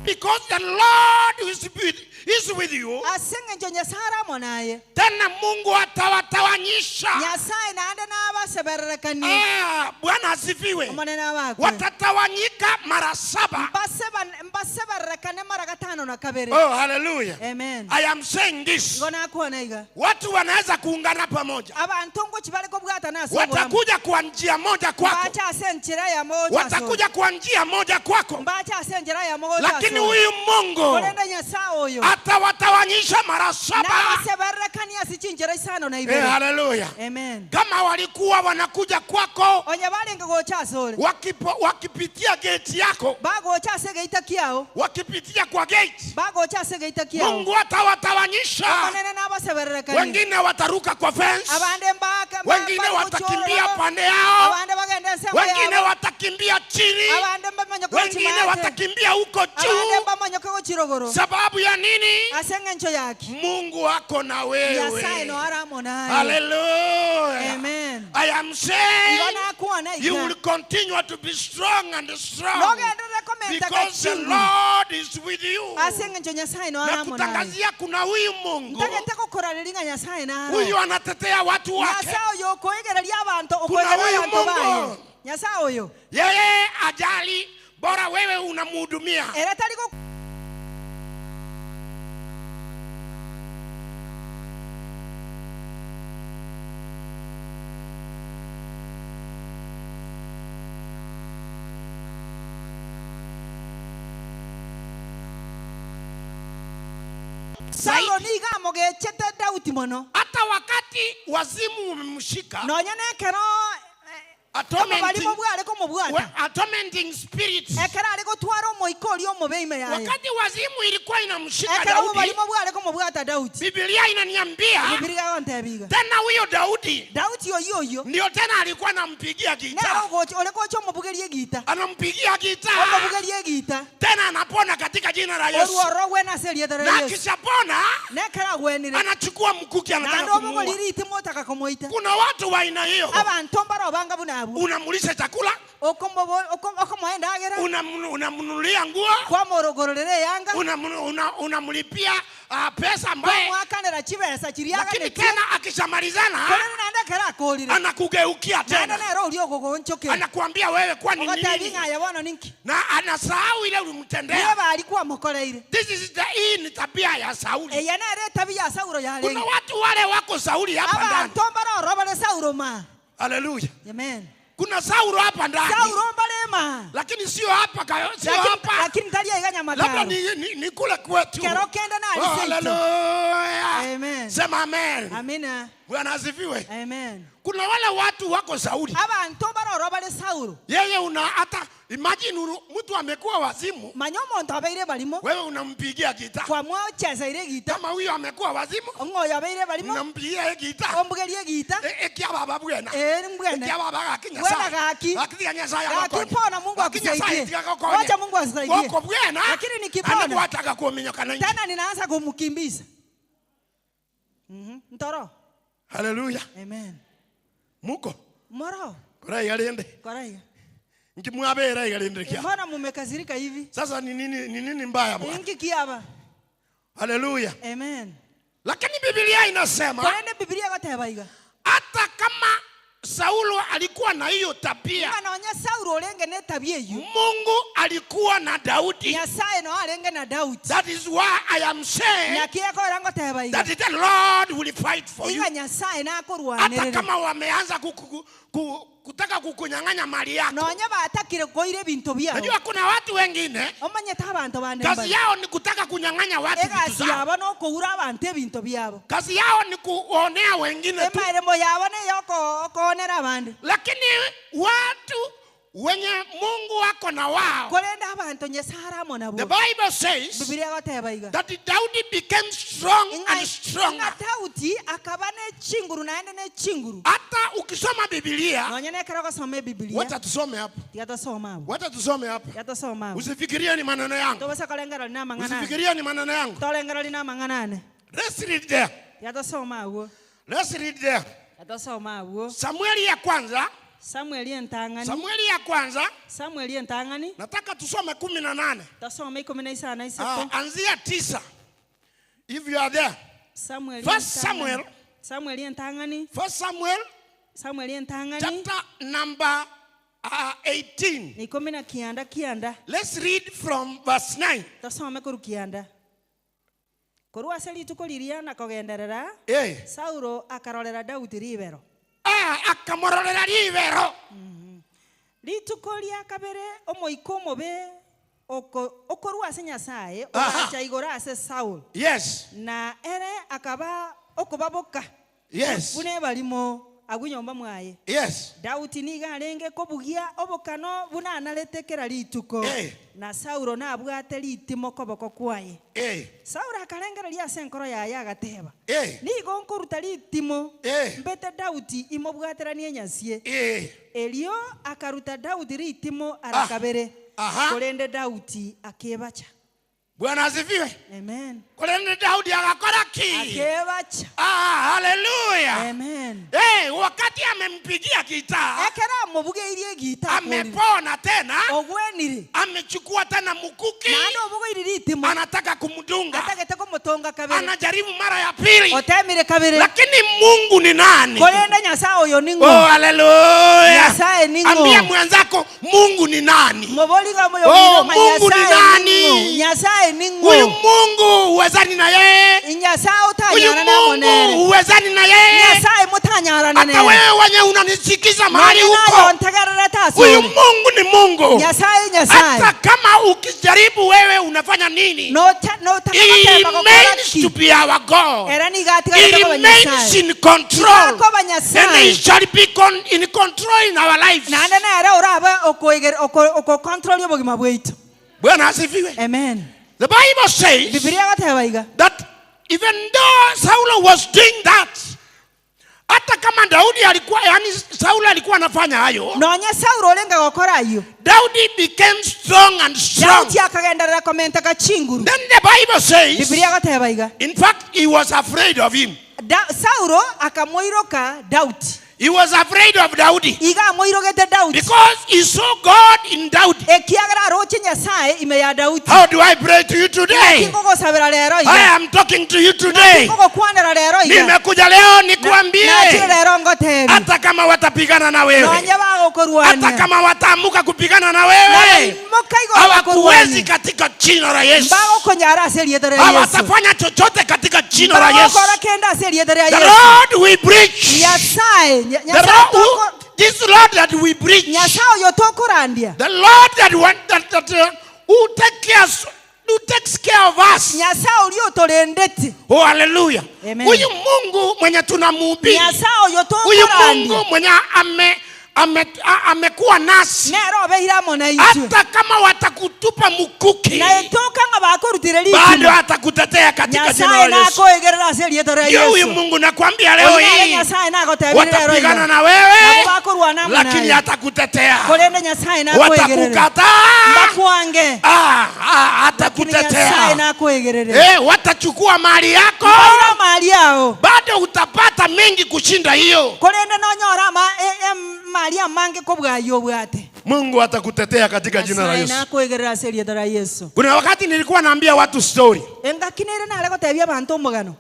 [SPEAKER 2] because the Lord is with you,
[SPEAKER 3] asinga njo nyasara monaye
[SPEAKER 2] tena Mungu atawatawanyisha.
[SPEAKER 3] nyasaye naende nabasebererekani
[SPEAKER 2] Bwana asifiwe.
[SPEAKER 3] omonene wako
[SPEAKER 2] Watatawanyika mara 7.
[SPEAKER 3] mbasebererekane mara 5 na kabere.
[SPEAKER 2] Oh, hallelujah.
[SPEAKER 3] Amen.
[SPEAKER 2] I am saying this.
[SPEAKER 3] ngona kuona iga
[SPEAKER 2] Watu wanaweza kuungana pamoja.
[SPEAKER 3] abantu ngo kibale ko bwata naso
[SPEAKER 2] Watakuja kwa njia moja kwako.
[SPEAKER 3] bacha asenjira ya moja.
[SPEAKER 2] Watakuja kwa njia moja kwako.
[SPEAKER 3] bacha asenjira ya moja.
[SPEAKER 2] Lakini huyu Mungu
[SPEAKER 3] kolenda nyasaye oyo
[SPEAKER 2] atawatawanyisha mara 7.
[SPEAKER 3] na sebererekani asichinjira isano na ibere.
[SPEAKER 2] Hallelujah.
[SPEAKER 3] Amen.
[SPEAKER 2] Kama walikuwa wanakuja kwako
[SPEAKER 3] onye balenga gocha sole
[SPEAKER 2] wakipitia gate yako,
[SPEAKER 3] bagocha segeita kiao
[SPEAKER 2] wakipitia kwa gate,
[SPEAKER 3] bagocha segeita kiao,
[SPEAKER 2] Mungu atawatawanyisha.
[SPEAKER 3] omonene nabasebererekani
[SPEAKER 2] Wengine wataruka kwa fence,
[SPEAKER 3] abande mbaka
[SPEAKER 2] wengine watakimbia pande yao,
[SPEAKER 3] abande bagenda nsembo
[SPEAKER 2] wengine watakimbia chini,
[SPEAKER 3] abande mbamanya ko
[SPEAKER 2] wengine watakimbia huko
[SPEAKER 3] abande
[SPEAKER 2] juu.
[SPEAKER 3] mbamanya ko chirogoro.
[SPEAKER 2] Sababu ya nini?
[SPEAKER 3] asenga ncho yake
[SPEAKER 2] Mungu ako na wewe.
[SPEAKER 3] nyasaye no aramo naye.
[SPEAKER 2] Hallelujah.
[SPEAKER 3] Amen.
[SPEAKER 2] I am saying
[SPEAKER 3] ngona kuona
[SPEAKER 2] you
[SPEAKER 3] iga
[SPEAKER 2] will continue to be strong and strong
[SPEAKER 3] nogendere komenta
[SPEAKER 2] because the
[SPEAKER 3] kachingu
[SPEAKER 2] Lord is with you.
[SPEAKER 3] asenga ncho nyasaye no
[SPEAKER 2] Na
[SPEAKER 3] aramo naye.
[SPEAKER 2] kutangazia kuna huyu Mungu,
[SPEAKER 3] Ndagete kokora lilinga nyasaye na
[SPEAKER 2] huyu anatetea watu wake.
[SPEAKER 3] nyasaye oyo koigereria abantu
[SPEAKER 2] Kuna
[SPEAKER 3] okoigereria
[SPEAKER 2] huyu
[SPEAKER 3] abantu baye.
[SPEAKER 2] Mungu.
[SPEAKER 3] nyasaye oyo
[SPEAKER 2] Yeye ajali, bora wewe unamhudumia.
[SPEAKER 3] era taliko Saulo ni gamo gechete Daudi mono
[SPEAKER 2] Hata wakati wazimu umemshika,
[SPEAKER 3] nonya nekero
[SPEAKER 2] tormenting spirit.
[SPEAKER 3] ekera aliko twara omoikori omobeime yaye
[SPEAKER 2] Wakati wazimu ilikuwa inamshika
[SPEAKER 3] ekera
[SPEAKER 2] Daudi,
[SPEAKER 3] obalimo bwale ko mobwata Daudi
[SPEAKER 2] Biblia inaniambia
[SPEAKER 3] Biblia yontebiga
[SPEAKER 2] tena huyo Daudi
[SPEAKER 3] Daudi oyo
[SPEAKER 2] ndio tena alikuwa anampigia gita.
[SPEAKER 3] nero ole ko chomo bugerie gita
[SPEAKER 2] Anampigia gita.
[SPEAKER 3] omobugerie gita
[SPEAKER 2] Tena anapona katika jina la Yesu.
[SPEAKER 3] oruoro wena serie tere
[SPEAKER 2] Na
[SPEAKER 3] Yesu
[SPEAKER 2] akishapona
[SPEAKER 3] nekera gwenire
[SPEAKER 2] anachukua mkuki anataka
[SPEAKER 3] nando
[SPEAKER 2] kumuua.
[SPEAKER 3] mogoliriti motaka komoita
[SPEAKER 2] Kuna watu wa aina hiyo.
[SPEAKER 3] abantu mbaro banga bunabu
[SPEAKER 2] Unamulisha chakula,
[SPEAKER 3] okomoenda agera
[SPEAKER 2] unamnunulia nguo,
[SPEAKER 3] kwa morogororere yanga
[SPEAKER 2] unamlipia pesa ambaye,
[SPEAKER 3] mwakanera chibesa chiriaga
[SPEAKER 2] lakini tena akishamalizana
[SPEAKER 3] nenda kera kolire
[SPEAKER 2] anakugeukia
[SPEAKER 3] nenda
[SPEAKER 2] tena,
[SPEAKER 3] nero ulio gogonchoke
[SPEAKER 2] anakuambia wewe kwa nini,
[SPEAKER 3] okatabinga yabona ninki
[SPEAKER 2] na anasahau ile ulimtendea.
[SPEAKER 3] yeba alikuwa mokoleire.
[SPEAKER 2] This is hii ni tabia ya Sauli.
[SPEAKER 3] Eyana ere tabia ya Saulo ya
[SPEAKER 2] Kuna
[SPEAKER 3] lengi
[SPEAKER 2] watu wale wako Sauli hapa ndani.
[SPEAKER 3] abantu mbaro robale Saulo ma.
[SPEAKER 2] Hallelujah.
[SPEAKER 3] Amen.
[SPEAKER 2] Kuna Saulo hapa ndani.
[SPEAKER 3] Saulo balema
[SPEAKER 2] Lakini sio hapa, sio hapa.
[SPEAKER 3] lakini talia iganya mataro
[SPEAKER 2] Labda ni kule kwetu.
[SPEAKER 3] kero kenda na aliseito.
[SPEAKER 2] Hallelujah.
[SPEAKER 3] Amen.
[SPEAKER 2] Sema amen.
[SPEAKER 3] Amina.
[SPEAKER 2] Bwana asifiwe.
[SPEAKER 3] Amen.
[SPEAKER 2] Kuna wale watu wako Sauli.
[SPEAKER 3] abantu mbaro robale Saulo
[SPEAKER 2] Yeye hata imagine mtu amekuwa wazimu.
[SPEAKER 3] manyomo ntabeire balimo
[SPEAKER 2] Wewe unampigia gita.
[SPEAKER 3] kwa mwacha ile gita
[SPEAKER 2] Kama huyo amekuwa wazimu,
[SPEAKER 3] ngoya beire balimo
[SPEAKER 2] unampigia gita.
[SPEAKER 3] ombugerie gita
[SPEAKER 2] Ekia baba bwana.
[SPEAKER 3] mbwene
[SPEAKER 2] Ekia baba akinya
[SPEAKER 3] Bwana
[SPEAKER 2] sana.
[SPEAKER 3] haki.
[SPEAKER 2] Akinya saya
[SPEAKER 3] Ya
[SPEAKER 2] wako.
[SPEAKER 3] kipona Mungu akusaidie. Wacha Mungu akusaidie.
[SPEAKER 2] Wako bwana.
[SPEAKER 3] Lakini nikipona
[SPEAKER 2] anataka kuominyoka na nje.
[SPEAKER 3] tena ninaanza kumkimbiza. Ntoro.
[SPEAKER 2] Hallelujah.
[SPEAKER 3] Amen.
[SPEAKER 2] Muko.
[SPEAKER 3] Moro.
[SPEAKER 2] Kora yalende.
[SPEAKER 3] Koraiga.
[SPEAKER 2] Nkimwabera yalende kia.
[SPEAKER 3] Mbona mumekazirika hivi?
[SPEAKER 2] Sasa ni nini mbaya bwana?
[SPEAKER 3] Inki kiaba.
[SPEAKER 2] Hallelujah.
[SPEAKER 3] Amen.
[SPEAKER 2] Lakini Biblia inasema
[SPEAKER 3] Kwani Biblia gatebaiga.
[SPEAKER 2] hata kama Saulo alikuwa na hiyo tabia,
[SPEAKER 3] Anaonya Saulo olenge ne tabia hiyo.
[SPEAKER 2] Mungu alikuwa na Daudi.
[SPEAKER 3] Nyasaye no alenge na Daudi.
[SPEAKER 2] That is why I am saying
[SPEAKER 3] Nyakia ko rango tebaiga.
[SPEAKER 2] that the Lord will fight for you.
[SPEAKER 3] Iga Nyasaye na
[SPEAKER 2] Hata
[SPEAKER 3] akorwanirira.
[SPEAKER 2] kama wameanza kutaka kukunyang'anya mali yako.
[SPEAKER 3] Nonya batakire koire bintu byao.
[SPEAKER 2] Najua kuna watu wengine
[SPEAKER 3] Omanye tabantu bane.
[SPEAKER 2] kazi yao ni kutaka kunyang'anya watu vitu
[SPEAKER 3] Egasi
[SPEAKER 2] zao.
[SPEAKER 3] yabo no koura abantu ebintu byabo.
[SPEAKER 2] Kazi yao ni kuonea wengine tu.
[SPEAKER 3] Emairemo yabo ne yoko koonera abandi.
[SPEAKER 2] Lakini watu wenye Mungu wako na wao,
[SPEAKER 3] Kolenda abantu nyesara mo nabo.
[SPEAKER 2] the Bible says
[SPEAKER 3] Biblia gatebaiga.
[SPEAKER 2] that Daudi became strong and stronger.
[SPEAKER 3] Daudi akaba ne chinguru naende ne chinguru.
[SPEAKER 2] Hata ukisoma Biblia,
[SPEAKER 3] Nonya ne kero kusoma Biblia.
[SPEAKER 2] wacha tusome hapa.
[SPEAKER 3] Yatasoma hapo.
[SPEAKER 2] Wacha tusome hapa.
[SPEAKER 3] Yatasoma hapo.
[SPEAKER 2] Usifikirie ni maneno yangu.
[SPEAKER 3] Tobasa kalengera lina manganane.
[SPEAKER 2] Usifikirie ni maneno yangu.
[SPEAKER 3] Tolengera lina manganane.
[SPEAKER 2] Let's read there.
[SPEAKER 3] Yatasoma hapo.
[SPEAKER 2] Let's read there.
[SPEAKER 3] Yatasoma hapo.
[SPEAKER 2] Samueli ya kwanza
[SPEAKER 3] Samueli entangani.
[SPEAKER 2] Samueli ya kwanza.
[SPEAKER 3] Samueli entangani.
[SPEAKER 2] Nataka tusome 18.
[SPEAKER 3] Tasome 19 na isipo.
[SPEAKER 2] Anzia 9. If you are there.
[SPEAKER 3] Samueli.
[SPEAKER 2] First Samuel.
[SPEAKER 3] Samueli entangani.
[SPEAKER 2] First Samuel.
[SPEAKER 3] Samueli entangani.
[SPEAKER 2] Chapter number 18.
[SPEAKER 3] Ni 19 kianda.
[SPEAKER 2] Let's read from verse 9.
[SPEAKER 3] Tasome kuru kianda. Korwa seli tukoliria na kogenderera. Saulo akarorera Daudi ribero.
[SPEAKER 2] Akamororera ribero.
[SPEAKER 3] Litukolia kabere omoikomo be okorwa se Nyasaye obacha igora ase Saul.
[SPEAKER 2] Yes.
[SPEAKER 3] Na ere akaba okobaboka.
[SPEAKER 2] Yes.
[SPEAKER 3] Bune balimo agunyomba mwaye.
[SPEAKER 2] Yes.
[SPEAKER 3] Daudi niga arenge kobugia obokano buna analetekera lituko. Na Saulo na abwate litimo koboko kwaye. Saulo akarengera lia senkoro ya gateba. Nigo nkoruta litimo. Mbete Daudi imobwatera ni enyasie. Elio akaruta Daudi litimo arakabere. Kolende Daudi akebacha.
[SPEAKER 2] Bwana asifiwe.
[SPEAKER 3] Amen.
[SPEAKER 2] Kolende Daudi akakora ki?
[SPEAKER 3] Akebacha.
[SPEAKER 2] Hallelujah.
[SPEAKER 3] Amen.
[SPEAKER 2] Wakati amempigia gitaa.
[SPEAKER 3] Ekera mobuge ilie gitaa.
[SPEAKER 2] Amepona tena.
[SPEAKER 3] Ogwenire.
[SPEAKER 2] Amechukua tena mkuki.
[SPEAKER 3] Nani obuge ilitimo.
[SPEAKER 2] Anataka kumdunga.
[SPEAKER 3] Atakete kumutonga kabere.
[SPEAKER 2] Anajaribu mara ya pili.
[SPEAKER 3] Otemire kabere.
[SPEAKER 2] Lakini Mungu ni nani?
[SPEAKER 3] Kolende Nyasaye oyo ningo.
[SPEAKER 2] Hallelujah.
[SPEAKER 3] Nyasaye ningo.
[SPEAKER 2] Ambia mwenzako Mungu ni nani?
[SPEAKER 3] Moboliga moyo ningo.
[SPEAKER 2] Mungu ni nani?
[SPEAKER 3] Nyasaye ningo.
[SPEAKER 2] Huyu Mungu uwezani na yeye.
[SPEAKER 3] Nyasaye utanyara na monere.
[SPEAKER 2] Huyu Mungu uwezani na yeye.
[SPEAKER 3] Nyasaye mutanyara na nene.
[SPEAKER 2] Hata wewe wenye unanisikiza mahali huko. Huyu Mungu ni Mungu.
[SPEAKER 3] Nyasaye.
[SPEAKER 2] Hata kama ukijaribu wewe unafanya nini? He remains to be our God. He remains in control. And he shall be in control in our lives. Bwana asifiwe.
[SPEAKER 3] Amen.
[SPEAKER 2] The Bible says that even though Saul was doing that, hata kama Daudi alikuwa, yani Saul alikuwa anafanya hayo,
[SPEAKER 3] nonya Saulo olenga gokora ayo,
[SPEAKER 2] Daudi became strong and strong.
[SPEAKER 3] Daudi akagendera komenta ka chinguru.
[SPEAKER 2] Then the Bible says,
[SPEAKER 3] Biblia gatebaiga,
[SPEAKER 2] in fact he was afraid of him.
[SPEAKER 3] Saulo akamoiroka Daudi.
[SPEAKER 2] He was afraid of Daudi because he saw God in Daudi. How do I pray to you today? I am talking to you today. Nimekuja leo nikuambie, hata kama watapigana na wewe, hata kama wataamuka kupigana na wewe, hawakuwezi katika jina la Yesu. Hawatafanya chochote katika jina la Yesu. The Lord we preach. This Lord that we preach, the Lord that who takes care of us. Oh, hallelujah. Huyu Mungu mwenye tunamhubiri, huyu Mungu mwenye amekuwa nasi, hata kama watakutupa mkuki, bado atakutetea katika jina la Yesu. Huyu Mungu nakwambia leo hii, watapigana na wewe, lakini atakutetea. Watakukataa, atakutetea. Watachukua mali yako, bado utapata mengi kushinda hiyo. Mungu atakutetea katika jina la Yesu. Kuna wakati nilikuwa naambia watu story.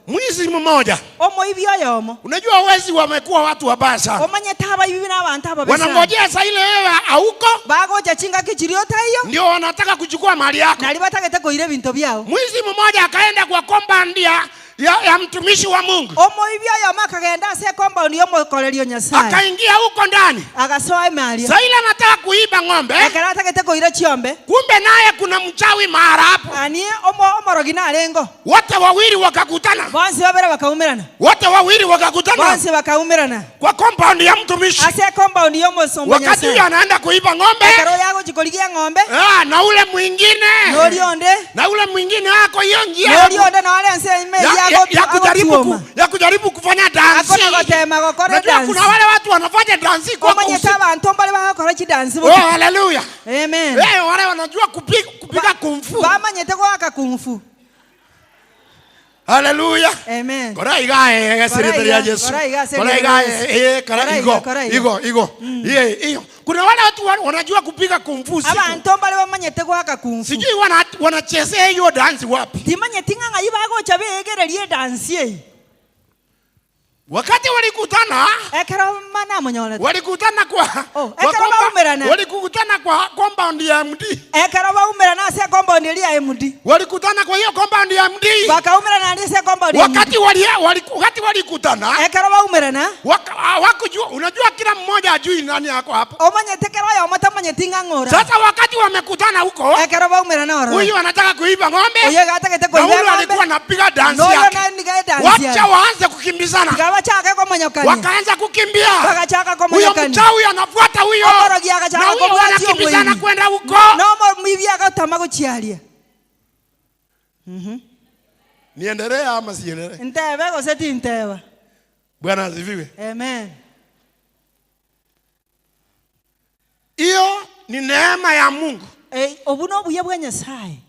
[SPEAKER 2] Mwizi mmoja. Unajua wezi wamekuwa watu wabaya sana. Wanangojea saa ile wewe hauko, ndio wanataka kuchukua mali yako. Mwizi mmoja akaenda kwa compound ya mtumishi wa Mungu. Akaingia huko ndani. Sasa ile anataka kuiba ng'ombe. Kumbe naye kuna mchawi mahali hapo. Wote wawili wakakutana. Wote wawili wakakutana. Kwa compound ya mtumishi. Wakati huyo anaenda kuiba ng'ombe. Na ule mwingine. Na ule mwingine hako hiyo njia. Ya kujaribu kufanya dansi. Najua kuna wale watu wanafanya dansi kwa kufu. Oh, hallelujah.
[SPEAKER 3] Amen.
[SPEAKER 2] Wale wanajua kupiga kumfu. Hallelujah.
[SPEAKER 3] Amen.
[SPEAKER 2] Kora igae gesirite ya Yesu. Kora igae kara igo. Iyo. Kuna wale watu wanajua kupiga kumfusi.
[SPEAKER 3] Abantu bali bamanyete gwaka kumfu.
[SPEAKER 2] Sijui wanachezea hiyo dance wapi.
[SPEAKER 3] Timanyete nganga yibago chabe egererie dance ye.
[SPEAKER 2] Wakati walikutana, walikutana kwa walikutana kwa compound ya MD. Walikutana kwa hiyo compound ya MD. Wakati walikutana, wakujua, unajua kila mmoja ajui nani yako hapo. Sasa wakati wamekutana huko, huyu anataka kuiba ng'ombe, na huyu alikuwa anapiga dance yake. Wacha waanze kukimbizana. Wakaanza kukimbia. Huyo mchawi anafuata huyo. Na huyo wanakimbizana kwenda huko. Niendelee ama siendelee?
[SPEAKER 3] Ntebe goseti nteba.
[SPEAKER 2] Bwana asifiwe.
[SPEAKER 3] Amen.
[SPEAKER 2] Hiyo ni neema ya Mungu.
[SPEAKER 3] Obuno buye bwa Nyasaye.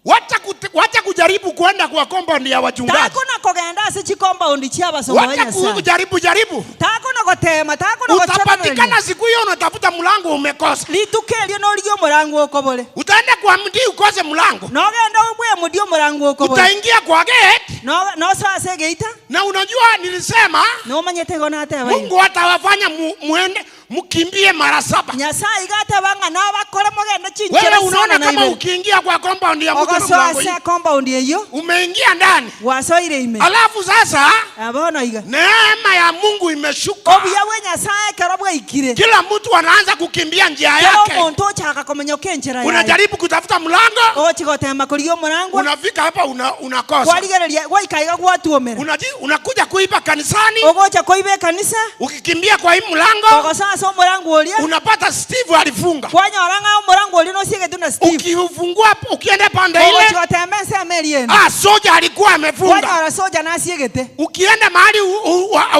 [SPEAKER 2] Wacha kujaribu kwenda kwa compound ya wachungaji.
[SPEAKER 3] Takuna kogenda ase chi compound chi abasomo ba Nyasaye.
[SPEAKER 2] Wacha kujaribu.
[SPEAKER 3] Takuna gotema, takuna gochana.
[SPEAKER 2] Utapatikana siku hiyo unatafuta mlango umekosa.
[SPEAKER 3] Litukelio no liyo murango okobole.
[SPEAKER 2] Utaenda kwa mdi ukose mlango.
[SPEAKER 3] Nogenda ubwe mudio murango okobole.
[SPEAKER 2] Utaingia kwa gate.
[SPEAKER 3] No sase gate.
[SPEAKER 2] Na unajua nilisema
[SPEAKER 3] no manyete gona ate abayi.
[SPEAKER 2] Mungu atawafanya muende mukimbie mara 7.
[SPEAKER 3] Nyasaye gata banga na bakore mogenda chinchera.
[SPEAKER 2] Wewe unaona kama ukiingia kwa compound ya mtu mlango hii.
[SPEAKER 3] Compound hiyo.
[SPEAKER 2] Umeingia ndani.
[SPEAKER 3] Wasoire ime.
[SPEAKER 2] Alafu sasa
[SPEAKER 3] abono iga.
[SPEAKER 2] Neema ya Mungu imeshuka.
[SPEAKER 3] Obuya we Nyasaye karabwa ikire.
[SPEAKER 2] Kila mtu anaanza kukimbia njia yake.
[SPEAKER 3] Kila mtu chaka komenyoke njira yake.
[SPEAKER 2] Unajaribu kutafuta mlango.
[SPEAKER 3] Chigotema kuliyo mlango.
[SPEAKER 2] Unafika hapa unakosa.
[SPEAKER 3] Waligerelia waikaiga gwatuomera.
[SPEAKER 2] Unakuja kuiba kanisani.
[SPEAKER 3] Ogocha kuibe kanisa.
[SPEAKER 2] Ukikimbia kwa hii mlango.
[SPEAKER 3] Sasa mlango ulia.
[SPEAKER 2] Unapata Steve alifunga.
[SPEAKER 3] Kwanya oranga mlango ulia no siege tuna Steve.
[SPEAKER 2] Ukifungua ukienda pande ile.
[SPEAKER 3] Chigotembesa amelieni.
[SPEAKER 2] Soja alikuwa amefunga.
[SPEAKER 3] Kwanya soja na siegete.
[SPEAKER 2] Ukienda mahali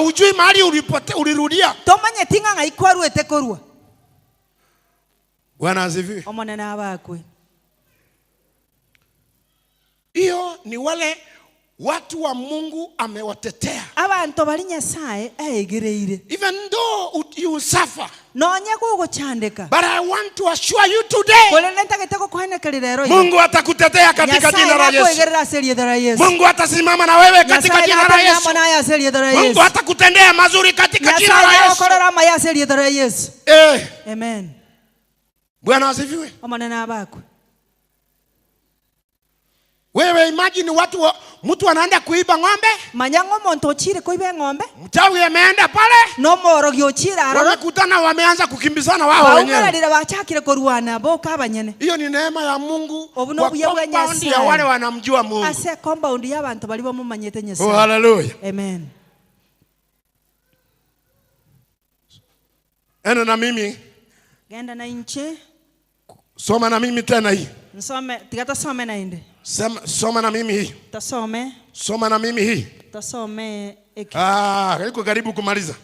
[SPEAKER 2] hujui mahali ulirudia.
[SPEAKER 3] Tomanye tinga ngaikwaru etekorua.
[SPEAKER 2] Bwana asifiwe.
[SPEAKER 3] Omonene abakwe.
[SPEAKER 2] Hiyo ni wale watu wa Mungu amewatetea.
[SPEAKER 3] Abantu bali Nyasaye ayegereire.
[SPEAKER 2] Even though you suffer.
[SPEAKER 3] Nonye kugochandeka.
[SPEAKER 2] But I want to assure you today. Mungu atakutetea katika jina la Yesu. Mungu atasimama na wewe katika jina la Yesu. Mungu atakutendea mazuri katika jina la Yesu.
[SPEAKER 3] Amen.
[SPEAKER 2] Bwana asifiwe.
[SPEAKER 3] Omonene abakwe.
[SPEAKER 2] Wewe imagine mtu anaenda kuiba ng'ombe.
[SPEAKER 3] Manyango monto chire kuiba ng'ombe.
[SPEAKER 2] Mchawi ameenda pale.
[SPEAKER 3] No moro gyochira ara.
[SPEAKER 2] Wamekutana wameanza kukimbizana wao wenyewe.
[SPEAKER 3] Baungalira bachakire koruana bo kabanyene.
[SPEAKER 2] Hiyo ni neema ya Mungu. Kwa
[SPEAKER 3] compound
[SPEAKER 2] ya wale wanamjua Mungu.
[SPEAKER 3] Ase compound ya abantu bali bamumanyete Nyasaye.
[SPEAKER 2] Oh hallelujah.
[SPEAKER 3] Amen.
[SPEAKER 2] Enda na mimi.
[SPEAKER 3] Genda na inche.
[SPEAKER 2] Soma na mimi tena hii.
[SPEAKER 3] Nsome tigatasome na inde.
[SPEAKER 2] Soma na mimi hii.
[SPEAKER 3] Tasome.
[SPEAKER 2] Soma na mimi hii.
[SPEAKER 3] Tasome eki.
[SPEAKER 2] Iko karibu kumaliza.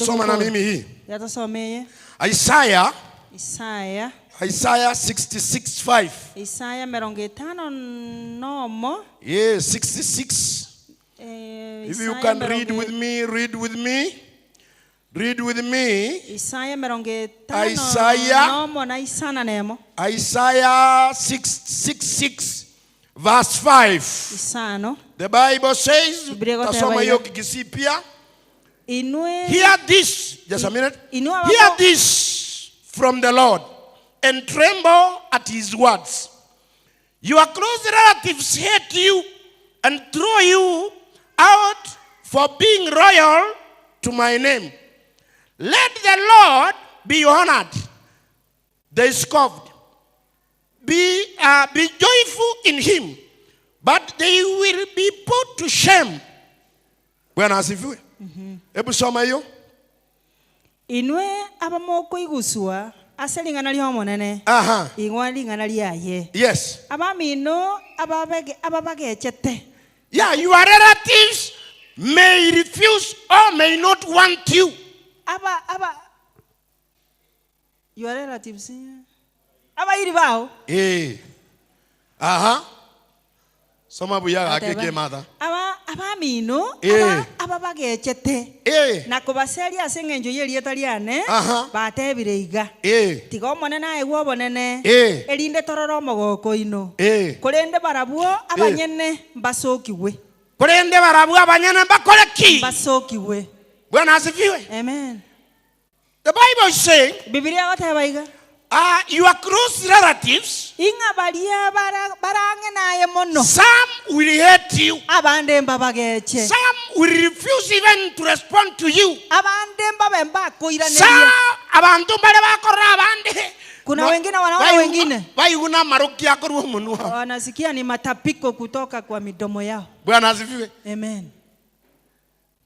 [SPEAKER 2] Soma na mimi hii.
[SPEAKER 3] Yatasomeye.
[SPEAKER 2] Isaiah
[SPEAKER 3] 66:5.
[SPEAKER 2] 66:5.
[SPEAKER 3] Isaiah 55 nomo.
[SPEAKER 2] Yeah, 66. If you can read with me, read with me. Read with me.
[SPEAKER 3] Isaiah 55 nomo na isana nemo.
[SPEAKER 2] Isaiah 66 verse 5.
[SPEAKER 3] Isano.
[SPEAKER 2] The Bible says, tasoma hiyo kikisipia. Hear this, just a minute. Hear this from the Lord and tremble at his words. Your close relatives hate you and throw you out for being royal to my name. Let the Lord be honored. They scoffed. Be joyful in him, but they will be put to shame. Bwana asifiwe. Hebu soma hiyo.
[SPEAKER 3] Inwe abamoko iguswa aselingana lyo monene. Ingwa lingana lyaye.
[SPEAKER 2] Yes.
[SPEAKER 3] Abamino ababagechete.
[SPEAKER 2] Yeah, your relatives may refuse or may not want you.
[SPEAKER 3] Your relatives. Iri bao.
[SPEAKER 2] Soma buya akeke mother.
[SPEAKER 3] abamino ababagechete na kubaseria asengenjo yerieta liane batebire iga tiga omonene aigwa obonene erinde tororo omogoko ino kurende barabuo abanyene mbasokiwe
[SPEAKER 2] kurende barabuo abanyene bakore ki
[SPEAKER 3] basokiwe.
[SPEAKER 2] Bwana asifiwe.
[SPEAKER 3] Amen.
[SPEAKER 2] The Bible is saying
[SPEAKER 3] Biblia goteba iga
[SPEAKER 2] your close relatives,
[SPEAKER 3] inga baria barange naye mono,
[SPEAKER 2] some will hate you,
[SPEAKER 3] abande mbabageche,
[SPEAKER 2] some will refuse even to respond to you,
[SPEAKER 3] abande mbabemba koiraneria,
[SPEAKER 2] some abantu bale bakora abande.
[SPEAKER 3] Kuna wengine wanaona wengine
[SPEAKER 2] waiguna maruki yako ruo munua,
[SPEAKER 3] wanasikia ni matapiko kutoka kwa midomo yao.
[SPEAKER 2] Bwana asifiwe.
[SPEAKER 3] Amen.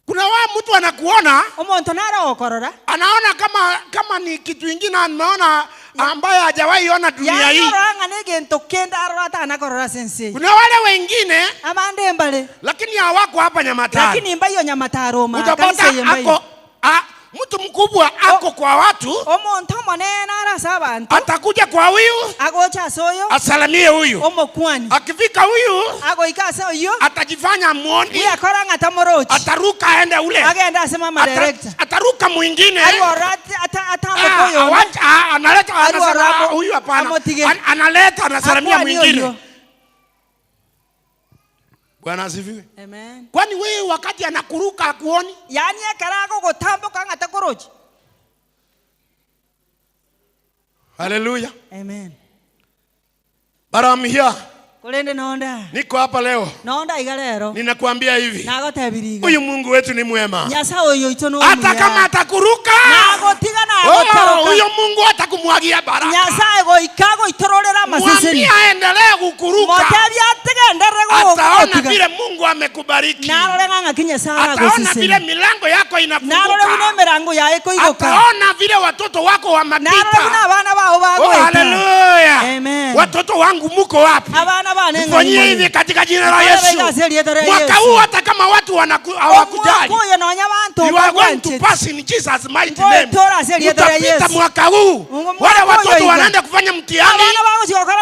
[SPEAKER 2] Kuna mtu anakuona
[SPEAKER 3] omonto nara okorora
[SPEAKER 2] anaona kama ni kitu kingine anaona ambaye hajawahi ona dunia hii.
[SPEAKER 3] Yaranga negento kenda arota anakorora sense.
[SPEAKER 2] Kuna wale wengine
[SPEAKER 3] amande mbale
[SPEAKER 2] lakini hawako hapa Nyamataro.
[SPEAKER 3] Lakini mbayo Nyamataro ma
[SPEAKER 2] utapata ako mtu mkubwa ako kwa watu.
[SPEAKER 3] Omonto monena arasa abantu.
[SPEAKER 2] Atakuja kwa huyu
[SPEAKER 3] agocha soyo
[SPEAKER 2] asalamie huyu.
[SPEAKER 3] Omokwani
[SPEAKER 2] akifika huyu
[SPEAKER 3] agoikasa huyo
[SPEAKER 2] atajifanya muoni.
[SPEAKER 3] Huyu akoranga tamorochi.
[SPEAKER 2] Ataruka aende ule.
[SPEAKER 3] Agenda asema director.
[SPEAKER 2] Ataruka mwingine.
[SPEAKER 3] Atamokoyo.
[SPEAKER 2] Analeta huyu hapana. Analeta anasalamia mwingine. Bwana asifiwe.
[SPEAKER 3] Amen.
[SPEAKER 2] Kwani wewe wakati anakuruka akuoni?
[SPEAKER 3] Yani akarago gotambo kanga takorochi.
[SPEAKER 2] Hallelujah.
[SPEAKER 3] Amen.
[SPEAKER 2] But I'm here.
[SPEAKER 3] Kulende naonda.
[SPEAKER 2] Niko hapa leo.
[SPEAKER 3] Naonda igalero.
[SPEAKER 2] Ninakuambia hivi.
[SPEAKER 3] Nagotabiriga.
[SPEAKER 2] Huyu Mungu wetu ni mwema.
[SPEAKER 3] Nyasa oyo itono.
[SPEAKER 2] Hata kama atakuruka.
[SPEAKER 3] Nagotiga na agotoroka.
[SPEAKER 2] Huyu Mungu atakumwagia baraka.
[SPEAKER 3] Nyasa ego ikago itororera maseseni.
[SPEAKER 2] Mwambie aendelee kukuruka.
[SPEAKER 3] Motebi ategende rego.
[SPEAKER 2] Ataona vile Mungu amekubariki.
[SPEAKER 3] Narolenga ngakinya sara go seseni.
[SPEAKER 2] Ataona vile milango yako inafunguka.
[SPEAKER 3] Narolenga milango ya eko igoka.
[SPEAKER 2] Ataona vile watoto wako wamapita.
[SPEAKER 3] Narolenga bana bao bago.
[SPEAKER 2] Hallelujah.
[SPEAKER 3] Amen.
[SPEAKER 2] Watoto wangu muko wapi? Fanyia hivi katika jina la Yesu. Mwaka huu hata kama watu hawakujali, you are going to pass in Jesus mighty name. Utapita mwaka huu. Wale watoto wanaenda kufanya mtihani,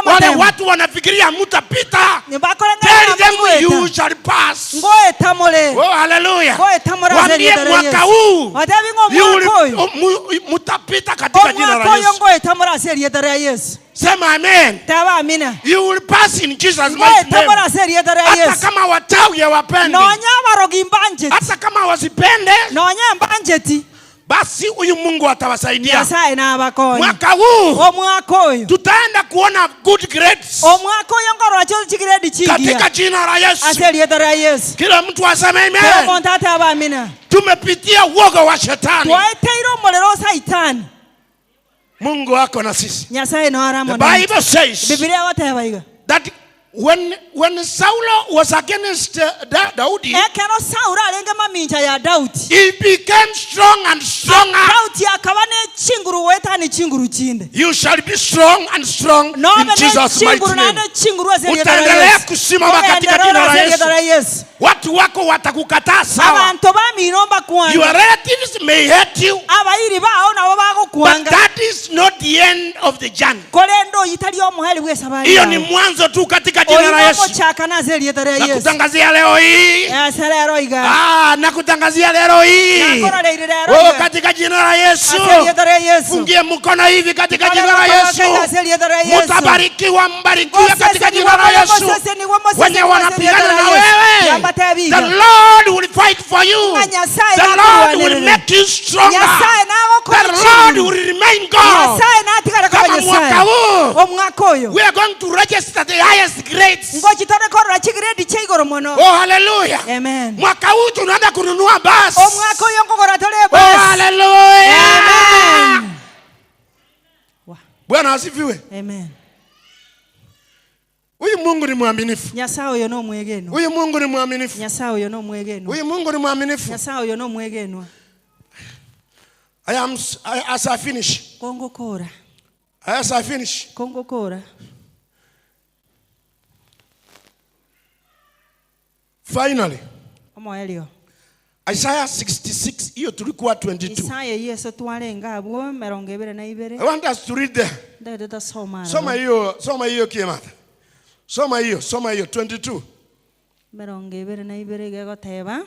[SPEAKER 2] wale watu wanafikiria mutapita, tell them you shall pass. Oh hallelujah. Waambie mwaka huu mutapita katika jina la Yesu. Sema amen. You will pass in Jesus mighty name. Hata kama watawi hawapendi, hata kama wasipende, basi huyu Mungu atawasaidia. Mwaka huu tutaenda kuona good grades katika jina la Yesu. Kila mtu aseme amen. Tumepitia uoga wa shetani. Mungu wako na sisi. The Bible says that when Saul was against Daudi, he became strong and stronger. You shall be strong and strong in Jesus mighty name. Utaendelea kusimama katika jina la Yesu. Watu wako watakukataa sawa. Your relatives may hate you, but that is not the end of the journey. Hiyo ni mwanzo tu katika jina la Yesu. Nakutangazia leo hii. Nakutangazia leo hii. Katika jina la Yesu. Fungie mkono hivi katika jina la Yesu. Mutabarikiwa, mbarikiwa katika jina la Yesu. Wenye wanapigana na wewe, the Lord will fight for you. The Lord will make you stronger. The Lord will remain God. Kama mwaka huu, we are going to register the highest grades. Oh hallelujah.
[SPEAKER 3] Amen.
[SPEAKER 2] Mwaka huu tunaenda kununua basi.
[SPEAKER 3] Oh
[SPEAKER 2] hallelujah. Amen. Bwana asifiwe.
[SPEAKER 3] Amen.
[SPEAKER 2] Huyu Mungu ni mwaminifu. Huyu Mungu ni mwaminifu. Huyu Mungu ni mwaminifu. As I finish. As I finish. Finally. Isaiah 66 hiyo tulikuwa 22. I want us to read there. Soma hiyo Kiemata. Soma hiyo 22.
[SPEAKER 3] Meronge ibere na ibere gegoteba.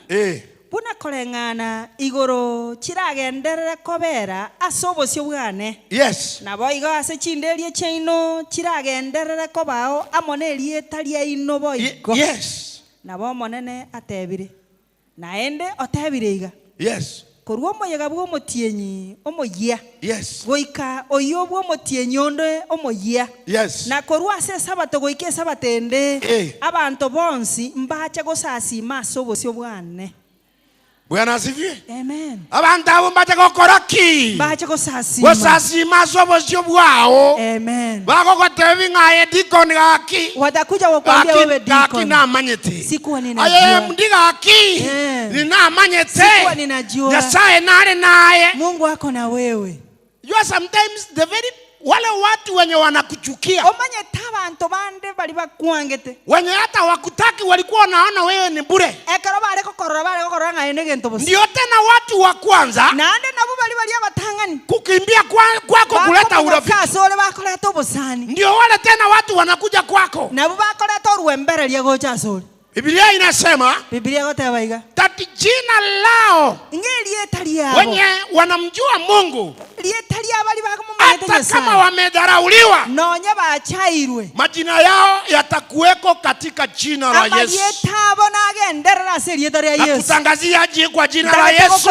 [SPEAKER 2] Buna
[SPEAKER 3] korengana igoro chiragenderere kobera asobosio bwane.
[SPEAKER 2] Yes.
[SPEAKER 3] Nabo igo ase chinderie chaino chiragenderere kobao amonerie taria ino boigo.
[SPEAKER 2] Yes.
[SPEAKER 3] Nabo monene atebire. Naende otebire iga.
[SPEAKER 2] Yes.
[SPEAKER 3] Korwa omoyega bwo omotienyi omoyia.
[SPEAKER 2] Yes.
[SPEAKER 3] Goika oyo bwo omotienyi onde omoyia.
[SPEAKER 2] Yes.
[SPEAKER 3] Na korwa ase sabato goika sabatende abantu bonsi mbache gosasima asobosio bwane.
[SPEAKER 2] Bwana asifiwe.
[SPEAKER 3] Amen.
[SPEAKER 2] Abantu abo mbache gokora ki?
[SPEAKER 3] Mbache gosasima.
[SPEAKER 2] Gosasima asobosio bwao.
[SPEAKER 3] Amen.
[SPEAKER 2] Bako gotebi ngaye dikon gaki.
[SPEAKER 3] Watakuja wakwambia wewe dikon.
[SPEAKER 2] Gaki na amanyete.
[SPEAKER 3] Sikuwa ninajua.
[SPEAKER 2] Aye mdiga aki. Nina amanyete.
[SPEAKER 3] Sikuwa ninajua.
[SPEAKER 2] Nyasaye nare naye.
[SPEAKER 3] Mungu wako na wewe.
[SPEAKER 2] You are sometimes the very wale watu wenye wanakuchukia.
[SPEAKER 3] Omanye tabantu bande bali bakwangete.
[SPEAKER 2] Wenye hata wakutaki walikuwa wanaona wewe ni bure.
[SPEAKER 3] Ekero bare kokorora ngaende gento bosi.
[SPEAKER 2] Ndio tena watu wa kwanza.
[SPEAKER 3] Nande nabo bali abatangani.
[SPEAKER 2] Kukimbia kwako kuleta urafiki.
[SPEAKER 3] Kasole bakoleta obosani.
[SPEAKER 2] Ndio wale tena watu wanakuja kwako.
[SPEAKER 3] Nabo bakoleta oruembere lya gocha sole.
[SPEAKER 2] Biblia inasema
[SPEAKER 3] Biblia goteba iga
[SPEAKER 2] that jina lao wenye wanamjua Mungu hata kama wamedharauliwa majina yao yatakuweko katika jina la Yesu. Nakutangazia kwa jina la Yesu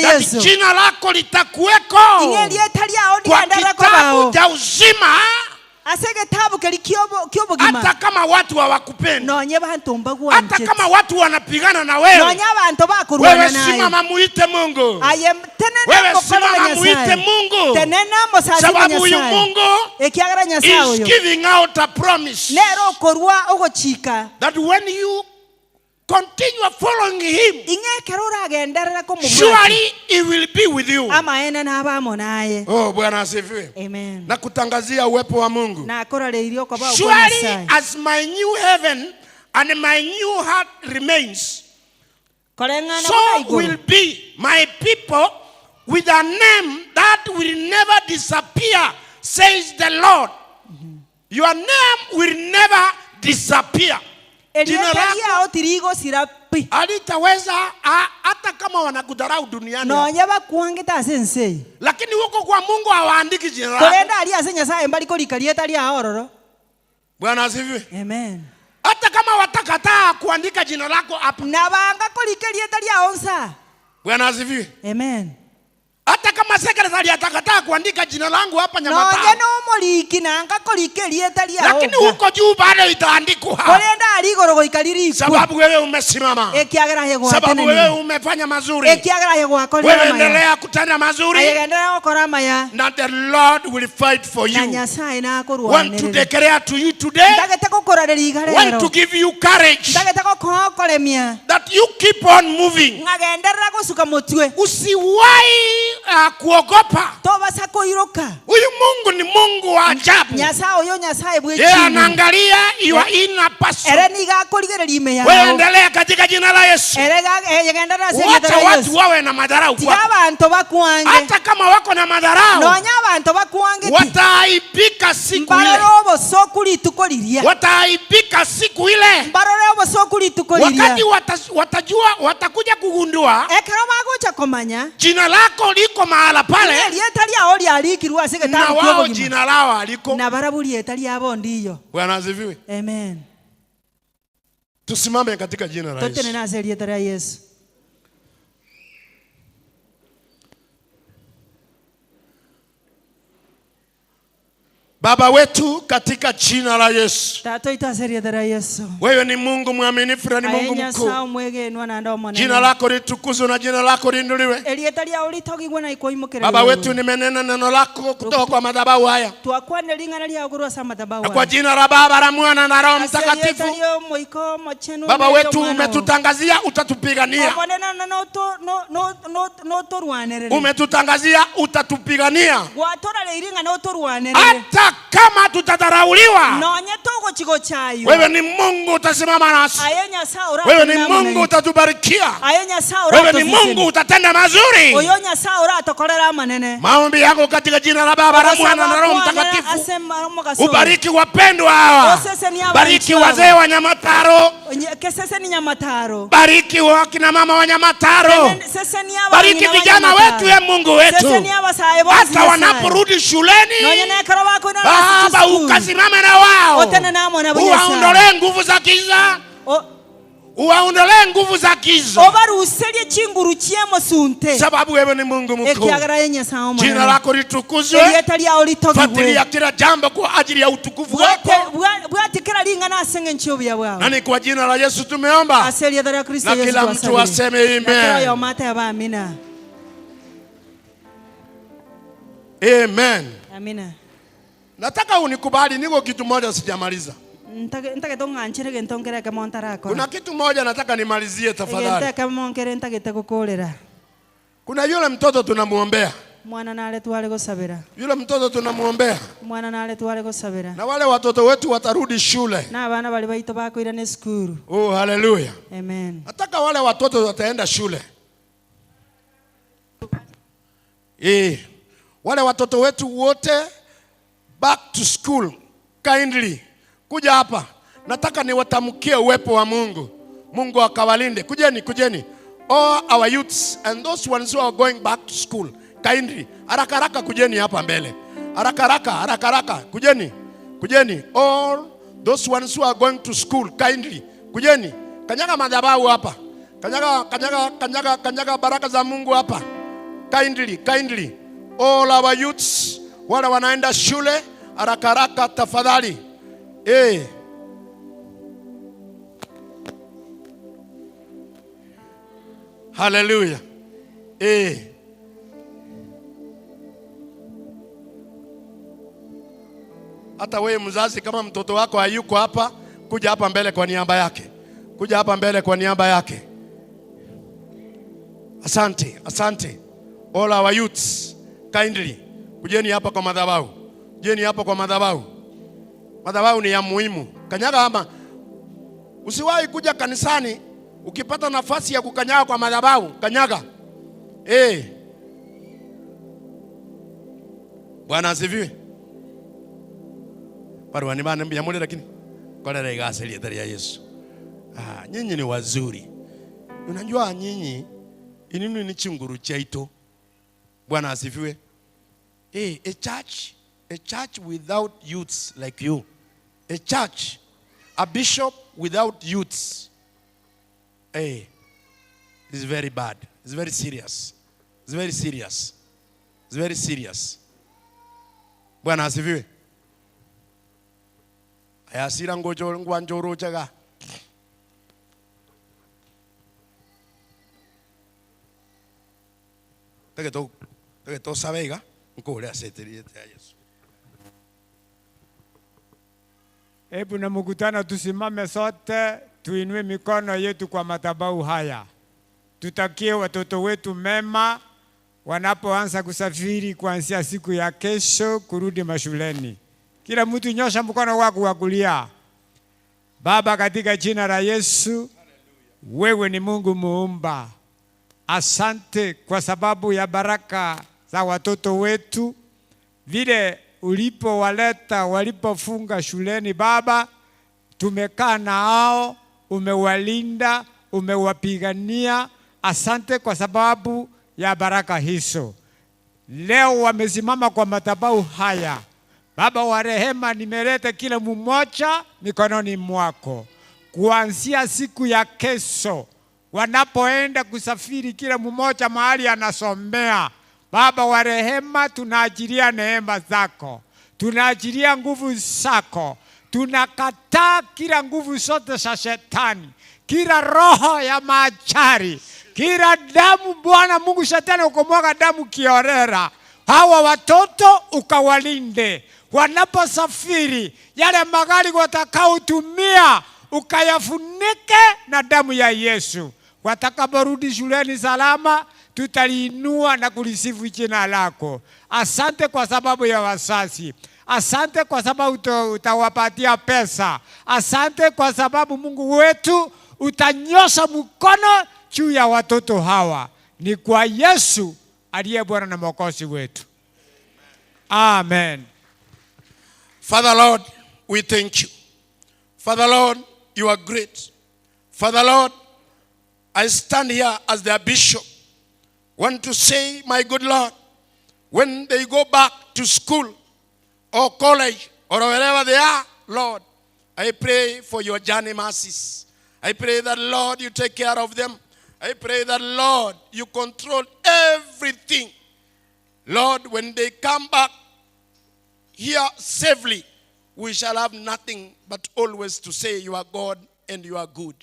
[SPEAKER 2] that jina lako litakuweko kwa kitabu cha uzima. Hata kama watu hawakupenda, hata kama watu wanapigana na wewe, wewe simama muite Mungu. Wewe simama muite Mungu. Sababu huyu Mungu is giving out a promise that when you continue following him, surely he will be with you. Oh, Bwana asifiwe.
[SPEAKER 3] Amen.
[SPEAKER 2] Na kutangazia uwepo wa Mungu. Surely as my new heaven and my new heart remains, so will be my people with a name that will never disappear, says the Lord. Your name will never disappear. Jina lako alitaweza hata kama wanakudharau duniani. Lakini huko kwa Mungu hawaandiki jina lako. Bwana asifiwe.
[SPEAKER 3] Amen.
[SPEAKER 2] Hata kama watakataa kuandika jina lako hapa. Bwana asifiwe.
[SPEAKER 3] Amen.
[SPEAKER 2] Hata kama sekretari atakataa kuandika jina langu hapa Nyamataro. Lakini huko juu bado itaandikwa. Sababu wewe umesimama. Sababu wewe umefanya mazuri. Wewe endelea kutenda mazuri. Na the Lord will fight for you. Want to declare to you today. Want to give you courage. That you keep on moving. Usiwahi kuogopa. Huyu Mungu ni Mungu wa ajabu. Yeye anaangalia your inner person. Wewe endelea katika jina la Yesu. Wacha watu wawe na madharau kwako. Hata kama wako na madharau, wataaibika siku ile. Wataaibika siku ile. Wakati watajua, watakuja kugundua jina lako liko mahala pale, na wao jina lao aliko. Bwana asifiwe.
[SPEAKER 3] Amen.
[SPEAKER 2] Tusimame katika jina la Yesu. Baba wetu katika jina la Yesu. Wewe ni Mungu mwaminifu na ni Mungu mkuu. Jina lako litukuzwe na jina lako liinuliwe. Baba wetu nimenena neno lako kutoka kwa madhabahu haya. Na kwa jina la Baba na Mwana na Roho Mtakatifu. Baba wetu umetutangazia utatupigania. Umetutangazia utatupigania. Hata hata kama tutadharauliwa,
[SPEAKER 3] nonye togo chigo chayo
[SPEAKER 2] wewe ni Mungu utasimama nasi.
[SPEAKER 3] ayenya saura
[SPEAKER 2] Wewe ni Mungu utatubarikia.
[SPEAKER 3] ayenya saura
[SPEAKER 2] Wewe ni Mungu utatenda mazuri.
[SPEAKER 3] oyonya saura tokolera manene.
[SPEAKER 2] Maombi yako katika jina la Baba na Mwana na Roho Mtakatifu. Ubariki wapendwa hawa. Bariki wazee wa Nyamataro.
[SPEAKER 3] Kesese ni Nyamataro.
[SPEAKER 2] Bariki wakina mama wa Nyamataro. Bariki vijana wetu ya Mungu wetu. Hata wanaporudi shuleni, Baba ukasimame na wao. Uwaondolee nguvu za giza. Uwaondolee nguvu za giza.
[SPEAKER 3] Obaruselie chinguru chiemo sunte.
[SPEAKER 2] Sababu wewe ni Mungu mkuu. Jina lako litukuzwe. Fuatilia kila jambo kwa ajili ya utukufu wako. Na ni kwa jina la Yesu tumeomba. Na kila mtu aseme amen. Amen.
[SPEAKER 3] Amina.
[SPEAKER 2] Nataka unikubali, niko kitu moja sijamaliza. Kuna kitu moja nataka nimalizie tafadhali. Kuna yule mtoto tunamuombea. Yule mtoto tunamuombea. Na wale watoto wetu watarudi shule. Oh, haleluya.
[SPEAKER 3] Amen.
[SPEAKER 2] Nataka wale watoto wataenda shule. Wale watoto wetu wote back to school kindly. Kuja hapa. Nataka niwatamkie uwepo wa Mungu. Mungu akawalinde. Kujeni. All our youths and those ones who are going back to school, kindly. Haraka kujeni hapa mbele. Haraka. Kujeni. All those ones who are going to school, kindly. Kujeni. Kanyaga madhabahu hapa. Kanyaga baraka za Mungu hapa. Kindly. All our youths wale wanaenda shule, haraka tafadhali. Hallelujah. Hata wewe mzazi, kama mtoto wako hayuko hapa, kuja hapa mbele kwa niaba yake. Asante. All our youths, kindly. Kujeni hapa kwa madhabahu. Madhabahu ni ya muhimu. Kanyaga hapa. Usiwahi kuja kanisani ukipata nafasi ya kukanyaga kwa madhabahu, kanyaga. Bwana asifiwe. Parwani bana mbiyamule lakini kwa ile gaseli ya Yesu. Nyinyi ni wazuri. Unajua nyinyi inini ni chinguru chaito. Bwana asifiwe. A church without youths like you. A bishop without youths. It's very bad. It's very serious. Bwana asifiwe. Ayasira ngwanjoro chaga. Tegeto sabega ngole aseteri ya Yesu.
[SPEAKER 4] Hebu na mkutano tusimame sote, tuinue mikono yetu kwa madhabahu haya. Tutakie watoto wetu mema wanapoanza kusafiri kuanzia siku ya kesho kurudi mashuleni. Kila mtu nyosha mkono wako wa kulia. Baba, katika jina la Yesu, wewe ni Mungu muumba. Asante kwa sababu ya baraka za watoto wetu. Vile ulipowaleta walipofunga shuleni Baba, tumekaa nao, umewalinda, umewapigania. Asante kwa sababu ya baraka hizo. Leo wamesimama kwa madhabahu haya. Baba wa rehema, nimeleta kila mmoja mikononi mwako. Kuanzia siku ya kesho wanapoenda kusafiri, kila mmoja mahali anasomea. Baba wa rehema, tunaachilia neema zako, tunaachilia nguvu zako, tunakataa kila nguvu zote za shetani, kila roho ya maachari, kila damu. Bwana Mungu, shetani ukomwaga damu kiorera. Hawa watoto ukawalinde wanaposafiri, yale magari watakaotumia ukayafunike na damu ya Yesu. Watakaporudi shuleni salama, tutaliinua na kulisifu jina lako. Asante kwa sababu ya wazazi. Asante kwa sababu utawapatia pesa. Asante kwa sababu Mungu wetu utanyosha mkono juu ya watoto hawa. Ni kwa Yesu aliye Bwana na Mwokozi wetu. Amen.
[SPEAKER 2] Father Lord, we thank you. Father Lord, you are great. Father Lord, I stand here as their bishop. Want to say, my good Lord, when they go back to school or college or wherever they are, Lord, I pray for your journey mercies. I pray that, Lord, you take care of them. I pray that, Lord, you control everything. Lord, when they come back here safely, we shall have nothing but always to say you are God and you are good.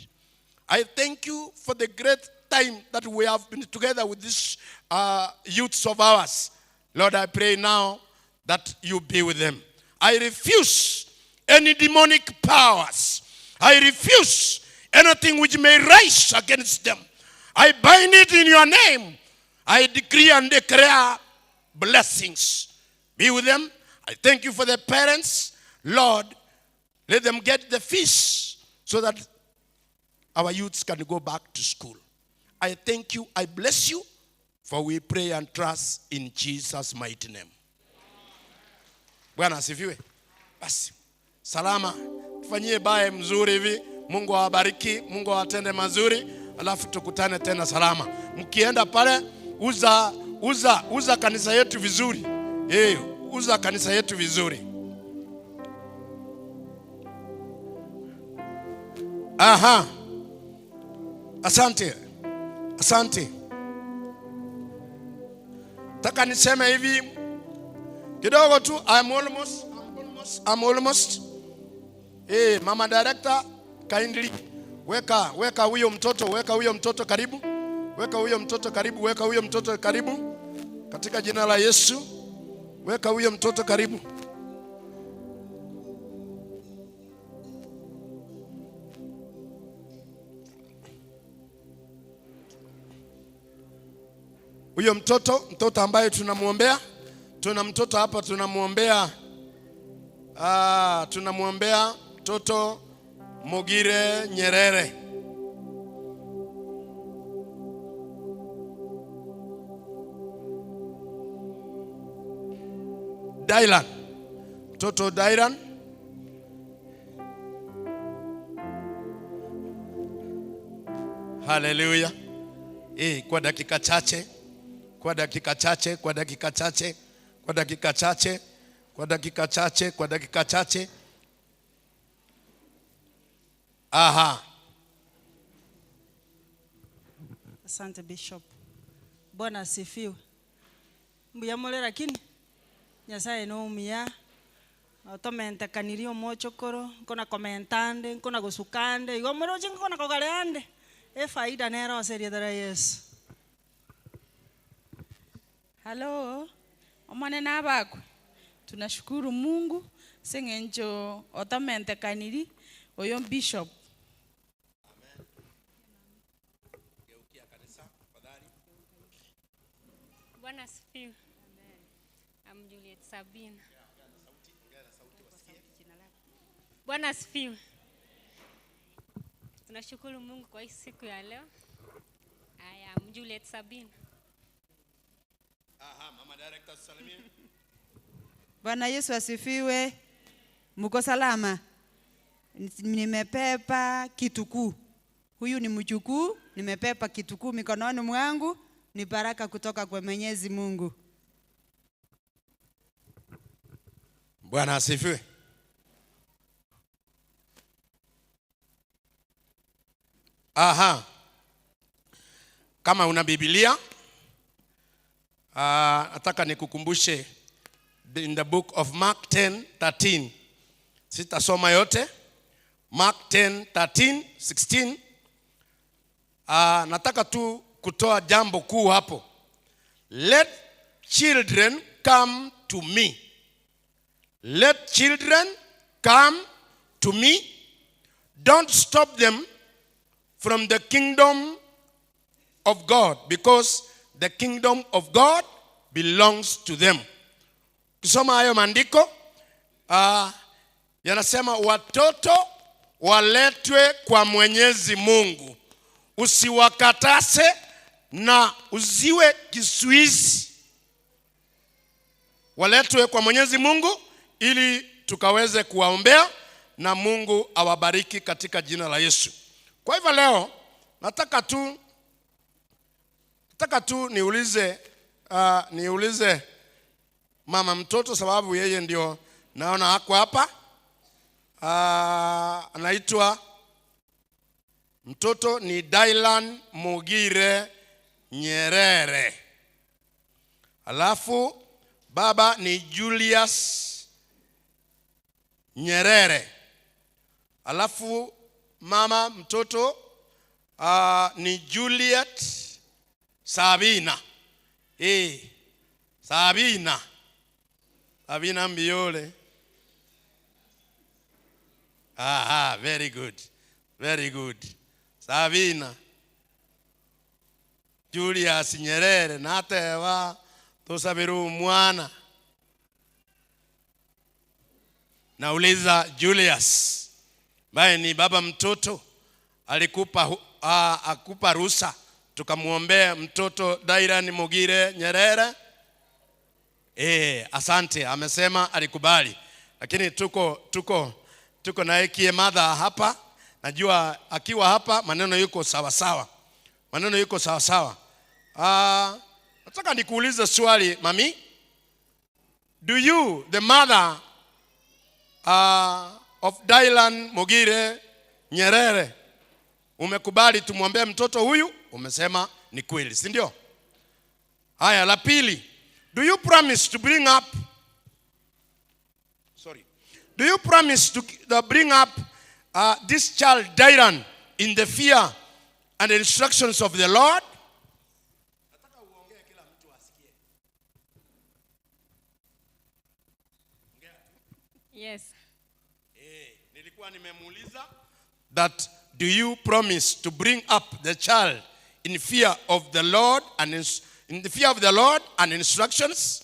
[SPEAKER 2] I thank you for the great time that we have been together with these youths of ours. Lord, I pray now that you be with them. I refuse any demonic powers. I refuse anything which may rise against them. I bind it in your name. I decree and declare blessings. Be with them. I thank you for the parents. Lord, let them get the fees so that our youths can go back to school. I thank you. I bless you. For we pray and trust in Jesus' mighty name. Bwana asifiwe. Basi. Salama. Tufanyie bae mzuri hivi. Mungu awabariki. Mungu awatende mazuri. Alafu tukutane tena salama. Mkienda pale uza kanisa yetu vizuri. Uza kanisa yetu vizuri. Aha. Asante. Asante. Taka niseme hivi kidogo tu. I'm almost. Mama director, kindly weka huyo mtoto karibu. Weka huyo mtoto karibu. Katika jina la Yesu. Weka huyo mtoto karibu. Huyo mtoto ambaye tunamuombea, tuna mtoto hapa tunamuombea. Tunamuombea mtoto Mogire Nyerere. Dylan. Mtoto Dylan. Hallelujah. Kwa dakika chache. Aha.
[SPEAKER 3] Asante Bishop. Bwana asifiwe. Mbuya mole lakini Nyasaye no umia. Otomente kanirio mochokoro, nkona komentande, nkona gusukande, igo moro nkona kogaleande. Faida nero seria dara Yesu.
[SPEAKER 5] Hello, omane nabako. Tunashukuru Mungu sengenjo otamente kaniri oyo bishop.
[SPEAKER 2] Amen. Geukia kanisa tafadhali.
[SPEAKER 6] Bwana asifiwe. Amen. I'm Juliet Sabina. Ongea sauti wasikie. Bwana asifiwe. Tunashukuru Mungu kwa hii siku ya leo. I am Juliet Sabina.
[SPEAKER 2] Aha, mama director salimia.
[SPEAKER 7] Bwana Yesu asifiwe. Mko salama? Nimepepa kitukuu. Huyu ni mjukuu, nimepepa kitukuu mikononi mwangu, ni baraka kutoka kwa Mwenyezi Mungu.
[SPEAKER 2] Bwana asifiwe. Aha. Kama una Biblia, nataka nikukumbushe in the book of Mark 10:13. Sitasoma yote. Mark 10:13-16. Nataka tu kutoa jambo kuu hapo. Let children come to me. Let children come to me. Don't stop them from the kingdom of God, because the kingdom of God belongs to them. Kusoma hayo maandiko yanasema watoto waletwe kwa Mwenyezi Mungu, usiwakatase na uziwe kisuizi. Waletwe kwa Mwenyezi Mungu ili tukaweze kuwaombea na Mungu awabariki katika jina la Yesu. Kwa hivyo leo nataka tu niulize mama mtoto, sababu yeye ndio naona hako hapa. Anaitwa mtoto ni Dylan Mogire Nyerere. Alafu baba ni Julius Nyerere. Alafu mama mtoto ni Juliet Sabina. Sabina Mbiole. Very good. Very good. Sabina. Julius Nyerere natewa tusabiru mwana. Nauliza Julius, bae ni baba mtoto, akupa ruhusa tukamuombea mtoto Dylan Mogire Nyerere? Asante, amesema alikubali. Lakini tuko na kie mother hapa. Najua akiwa hapa maneno yuko sawa sawa. Nataka nikuulize swali mami. Do you, the mother of Dylan Mogire Nyerere, umekubali tumwombee mtoto huyu? Umesema ni kweli, si ndio? Haya, la pili. Do you promise to bring up this child Dylan in the fear and the instructions of the Lord? Nataka uongee kila mtu asikie.
[SPEAKER 6] Yes.
[SPEAKER 2] Nilikuwa nimemuuliza that do you promise to bring up the child in fear of the Lord and instructions?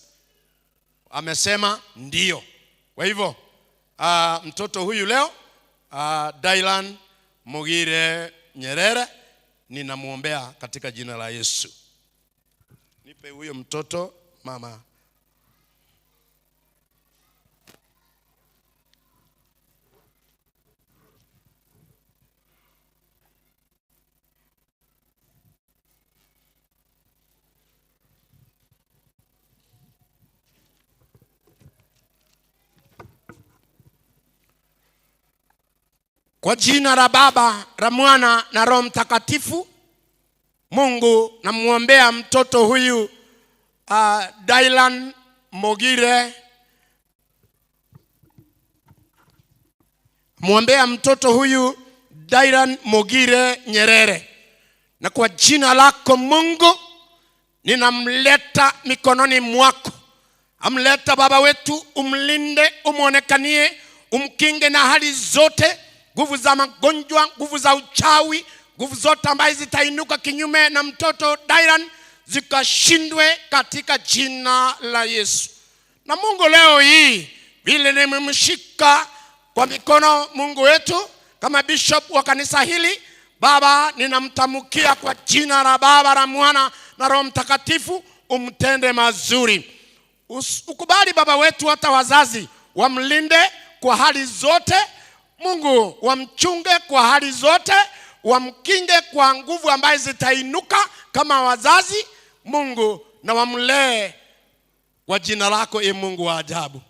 [SPEAKER 2] Amesema ndio. Kwa hivyo mtoto huyu leo Dylan Mogire Nyerere ninamuombea katika jina la Yesu. Nipe huyo mtoto mama. Kwa jina la Baba, la Mwana na Roho Mtakatifu, Mungu namuombea mtoto huyu Dylan Mogire. Muombea mtoto huyu Dylan Mogire Nyerere. Na kwa jina lako Mungu ninamleta mikononi mwako. Amleta baba wetu, umlinde, umuonekanie, umkinge na hali zote, nguvu za magonjwa, nguvu za uchawi, nguvu zote ambazo zitainuka kinyume na mtoto Dylan zikashindwe katika jina la Yesu. Na Mungu leo hii vile nimemshika kwa mikono Mungu wetu kama bishop wa kanisa hili, Baba ninamtamkia kwa jina la Baba, la Mwana na Roho Mtakatifu, umtende mazuri. Ukubali baba wetu, hata wazazi wamlinde kwa hali zote. Mungu wamchunge kwa hali zote, wamkinge kwa nguvu ambazo zitainuka kama wazazi. Mungu na wamlee kwa jina lako, Mungu wa ajabu.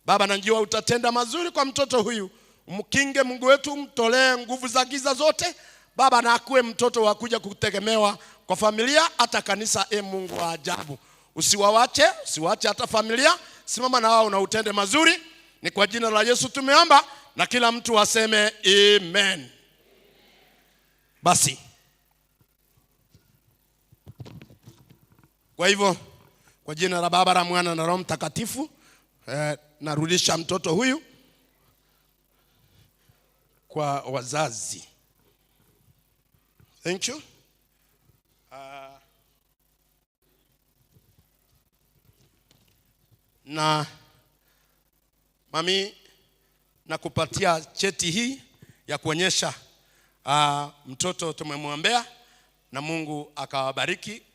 [SPEAKER 2] Baba, najua utatenda mazuri kwa mtoto huyu. Umkinge Mungu wetu, umtolee nguvu za giza zote. Baba, na akuwe mtoto wa kuja kutegemewa kwa familia hata kanisa, Mungu wa ajabu. Usiwache hata familia. Simama na wao na utende mazuri. Ni kwa jina la Yesu tumeomba, na kila mtu aseme amen. Basi kwa hivyo, kwa jina la Baba, la Mwana na Roho Mtakatifu, narudisha mtoto huyu kwa wazazi. Thank you. Na Mami, nakupatia cheti hii ya kuonyesha mtoto tumemwombea na Mungu akawabariki.